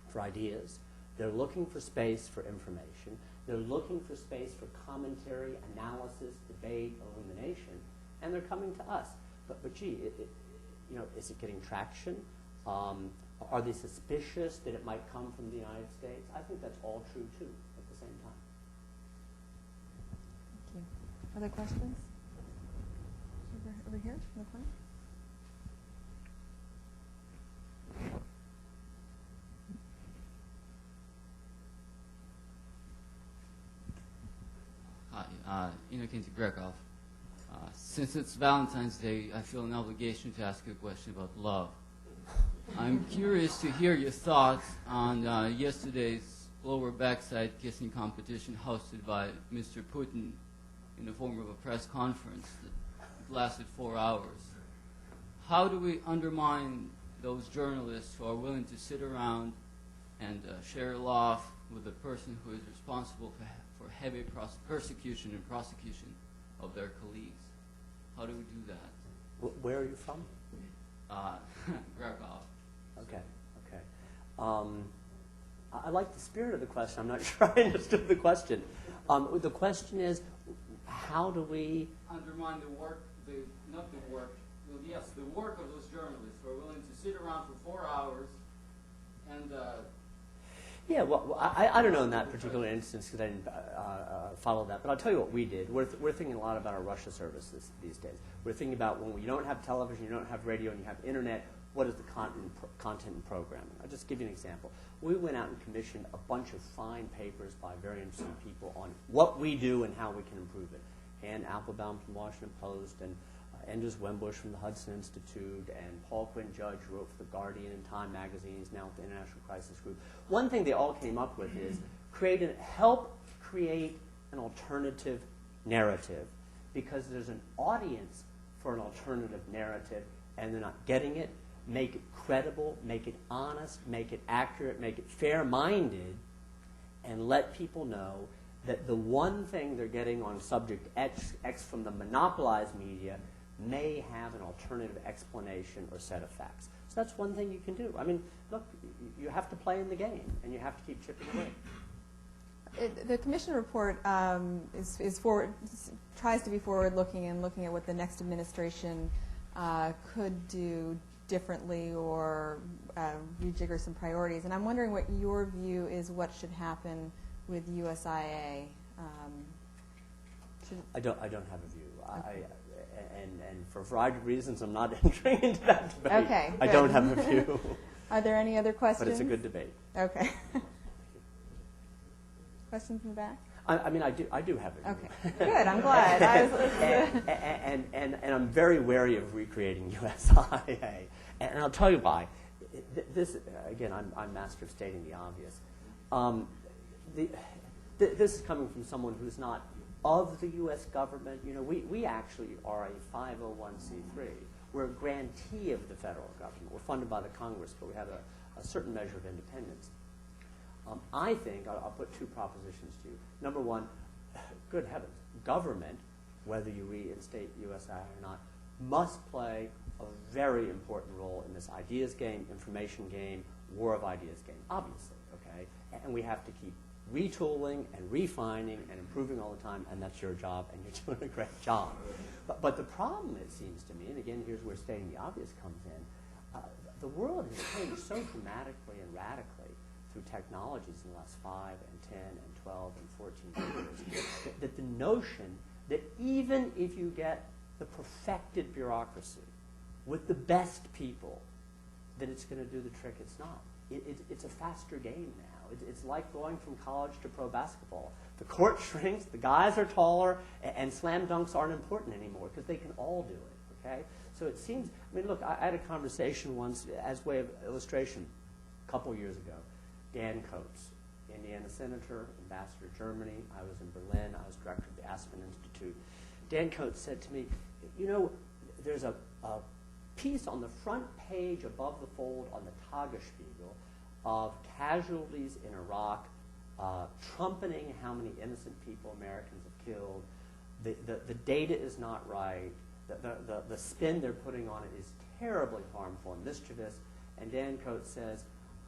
for ideas. They're looking for space for information. They're looking for space for commentary, analysis, debate, illumination. And they're coming to us. But gee, is it getting traction? Are they suspicious that it might come from the United States? I think that's all true, too, at the same time. Thank you. Other questions? Over here, in the corner. Hi, Innocenty Gregov. Since it's Valentine's Day, I feel an obligation to ask you a question about love. I'm curious to hear your thoughts on yesterday's lower backside kissing competition hosted by Mr. Putin in the form of a press conference that lasted 4 hours. How do we undermine those journalists who are willing to sit around and share a laugh with the person who is responsible for heavy persecution and prosecution of their colleagues? How do we do that? Where are you from? Krakow. Okay. I like the spirit of the question. I'm not sure I understood the question. The question is, how do we undermine the work of those journalists who are willing to sit around for 4 hours and Yeah, well, I don't know in that particular instance because I didn't follow that. But I'll tell you what we did. We're thinking a lot about our Russia services these days. We're thinking about when you don't have television, you don't have radio, and you have internet, what is the content and programming? I'll just give you an example. We went out and commissioned a bunch of fine papers by very interesting people on what we do and how we can improve it. Ann Applebaum from the Washington Post, and Anders Wembush from the Hudson Institute, and Paul Quinn Judge, who wrote for The Guardian and Time magazine. He's now with the International Crisis Group. One thing they all came up with is help create an alternative narrative, because there's an audience for an alternative narrative, and they're not getting it. Make it credible, make it honest, make it accurate, make it fair-minded, and let people know that the one thing they're getting on subject X from the monopolized media may have an alternative explanation or set of facts. So that's one thing you can do. I mean, look, you have to play in the game, and you have to keep chipping away. The commission report tries to be forward-looking and looking at what the next administration could do differently or rejigger some priorities. And I'm wondering what your view is, what should happen with USIA. I don't have a view. Okay. And for a variety of reasons, I'm not entering into that debate. Okay, I don't have a view. Are there any other questions? But it's a good debate. Okay. Questions in the back? I mean, I do have it. Okay, good. I'm glad. And I'm very wary of recreating USIA. And I'll tell you why. This, again, I'm master of stating the obvious. This is coming from someone who's not of the U.S. government. You know, we actually are a 501c3. We're a grantee of the federal government. We're funded by the Congress, but we have a certain measure of independence. I think, I'll put two propositions to you. Number one, good heavens, government, whether you reinstate USIA or not, must play a very important role in this ideas game, information game, war of ideas game, obviously, okay? And we have to keep retooling and refining and improving all the time, and that's your job, and you're doing a great job. But the problem, it seems to me, and again, here's where stating the obvious comes in, the world has changed so dramatically and radically through technologies in the last 5 and 10 and 12 and 14 years, that the notion that even if you get the perfected bureaucracy with the best people, that it's going to do the trick, it's not. It's a faster game now. It's like going from college to pro basketball. The court shrinks, the guys are taller, and slam dunks aren't important anymore because they can all do it, okay? So it seems, I mean, look, I had a conversation once, as way of illustration, a couple years ago. Dan Coates, Indiana senator, ambassador to Germany. I was in Berlin. I was director of the Aspen Institute. Dan Coates said to me, you know, there's a piece on the front page above the fold on the Tagesspiegel of casualties in Iraq, trumpeting how many innocent people Americans have killed. The data is not right. The spin they're putting on it is terribly harmful and mischievous. And Dan Coates says,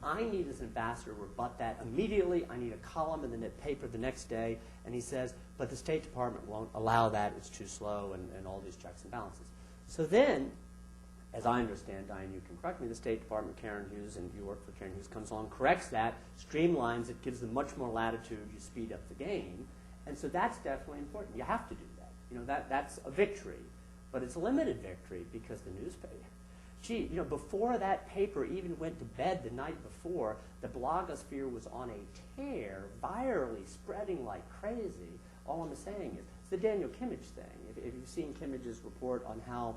I need, as an ambassador, to rebut that immediately. I need a column in the paper the next day. And he says, but the State Department won't allow that. It's too slow and all these checks and balances. So then, as I understand, Diane, you can correct me, the State Department, Karen Hughes, and you work for Karen Hughes, comes along, corrects that, streamlines it, gives them much more latitude, you speed up the game. And so that's definitely important. You have to do that. You know, that's a victory. But it's a limited victory because the newspaper, gee, you know, before that paper even went to bed the night before, the blogosphere was on a tear, virally spreading like crazy. All I'm saying is, it's the Daniel Kimmage thing. If you've seen Kimmage's report on how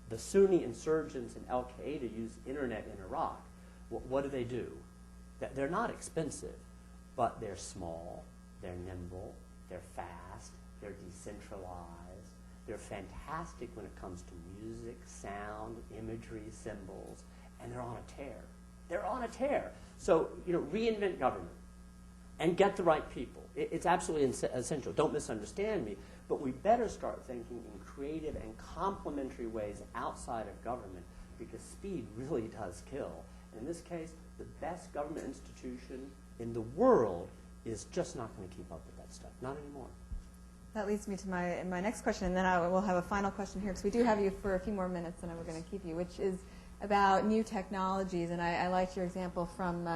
the Sunni insurgents and Al-Qaeda use internet in Iraq, what do? They're not expensive, but they're small, they're nimble, they're fast, they're decentralized. They're fantastic when it comes to music, sound, imagery, symbols, and they're on a tear. They're on a tear. So, you know, reinvent government and get the right people. It's absolutely essential. Don't misunderstand me, but we better start thinking in creative and complementary ways outside of government because speed really does kill. And in this case, the best government institution in the world is just not going to keep up with that stuff. Not anymore. That leads me to my next question, and then I will have a final question here, because we do have you for a few more minutes, and we're going to keep you, which is about new technologies. And I liked your example from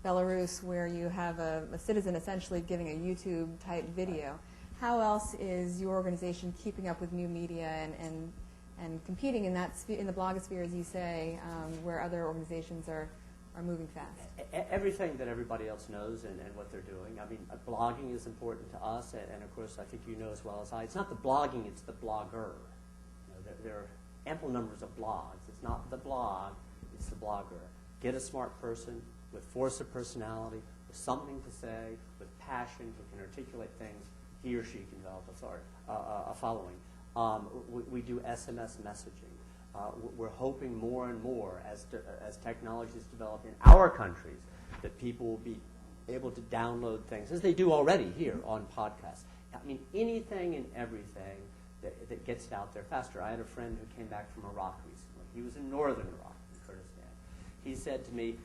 Belarus, where you have a citizen essentially giving a YouTube-type video. How else is your organization keeping up with new media and competing in the blogosphere, as you say, where other organizations are moving fast? Everything that everybody else knows and what they're doing. I mean, blogging is important to us, and of course, I think you know as well as I. It's not the blogging, it's the blogger. You know, there are ample numbers of blogs. It's not the blog, it's the blogger. Get a smart person with force of personality, with something to say, with passion, who can articulate things. He or she can develop a following. We do SMS messaging. We're hoping more and more as technologies develop in our countries that people will be able to download things, as they do already here on podcasts. I mean, anything and everything that gets it out there faster. I had a friend who came back from Iraq recently. He was in northern Iraq, in Kurdistan. He said to me,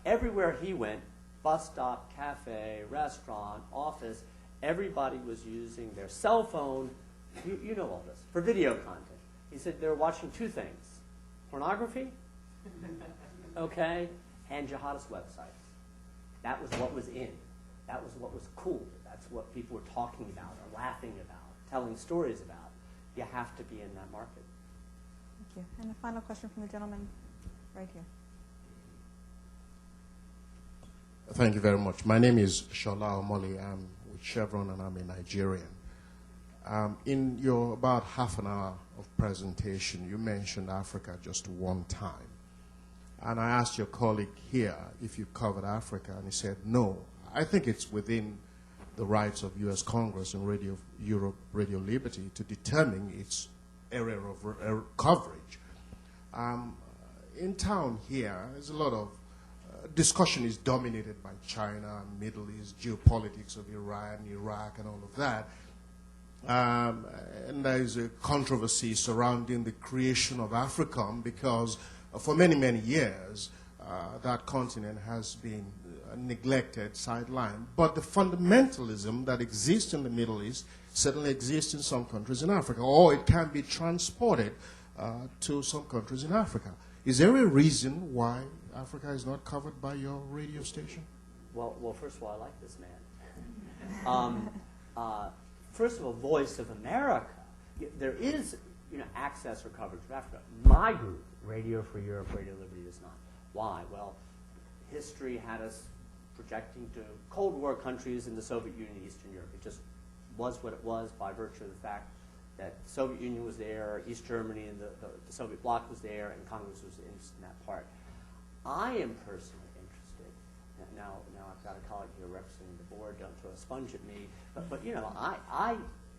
everywhere he went, bus stop, cafe, restaurant, office, everybody was using their cell phone, you know all this, for video content. He said they were watching two things, pornography, okay, and jihadist websites. That was what was in. That was what was cool. That's what people were talking about or laughing about, telling stories about. You have to be in that market. Thank you. And a final question from the gentleman right here. Thank you very much. My name is Shola Omoli. I'm with Chevron and I'm a Nigerian. In your about half an hour of presentation, you mentioned Africa just one time. And I asked your colleague here if you covered Africa, and he said no. I think it's within the rights of U.S. Congress and Radio Europe, Radio Liberty to determine its area of coverage. In town here, there's a lot of discussion is dominated by China, Middle East, geopolitics of Iran, Iraq, and all of that. And there is a controversy surrounding the creation of AFRICOM because for many, many years, that continent has been neglected, sidelined. But the fundamentalism that exists in the Middle East certainly exists in some countries in Africa, or it can be transported to some countries in Africa. Is there a reason why Africa is not covered by your radio station? Well, first of all, I like this man. First of all, Voice of America. There is, access or coverage of Africa. My group, Radio Free Europe, Radio Liberty, does not. Why? Well, history had us projecting to Cold War countries in the Soviet Union and Eastern Europe. It just was what it was by virtue of the fact that the Soviet Union was there, East Germany and the Soviet bloc was there, and Congress was interested in that part. I am personally interested. Now I've got a colleague here representing the board. Don't throw a sponge at me. But I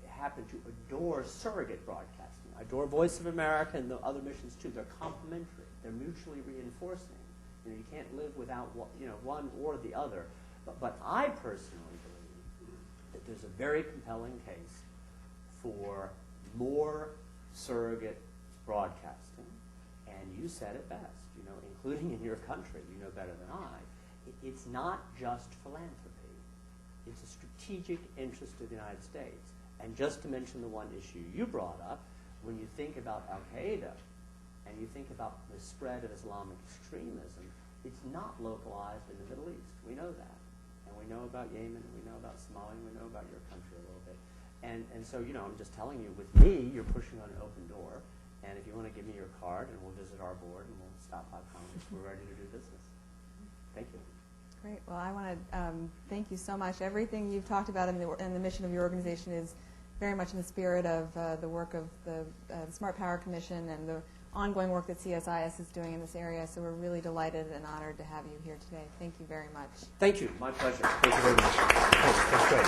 happen to adore surrogate broadcasting. I adore Voice of America and the other missions too. They're complementary. They're mutually reinforcing. You can't live without one or the other. But I personally believe that there's a very compelling case for more surrogate broadcasting. And you said it best, including in your country, you know better than I. It's not just philanthropy. It's a strategic interest of the United States. And just to mention the one issue you brought up, when you think about Al-Qaeda and you think about the spread of Islamic extremism, it's not localized in the Middle East. We know that. And we know about Yemen, and we know about Somalia, and we know about your country a little bit. And so, I'm just telling you, with me, you're pushing on an open door. And if you want to give me your card, and we'll visit our board, and we'll stop by Congress, we're ready to do business. Thank you. Great. Well, I want to thank you so much. Everything you've talked about in the mission of your organization is very much in the spirit of the work of the Smart Power Commission and the ongoing work that CSIS is doing in this area. So we're really delighted and honored to have you here today. Thank you very much. Thank you. My pleasure. Thank you very much. Oh, that's great.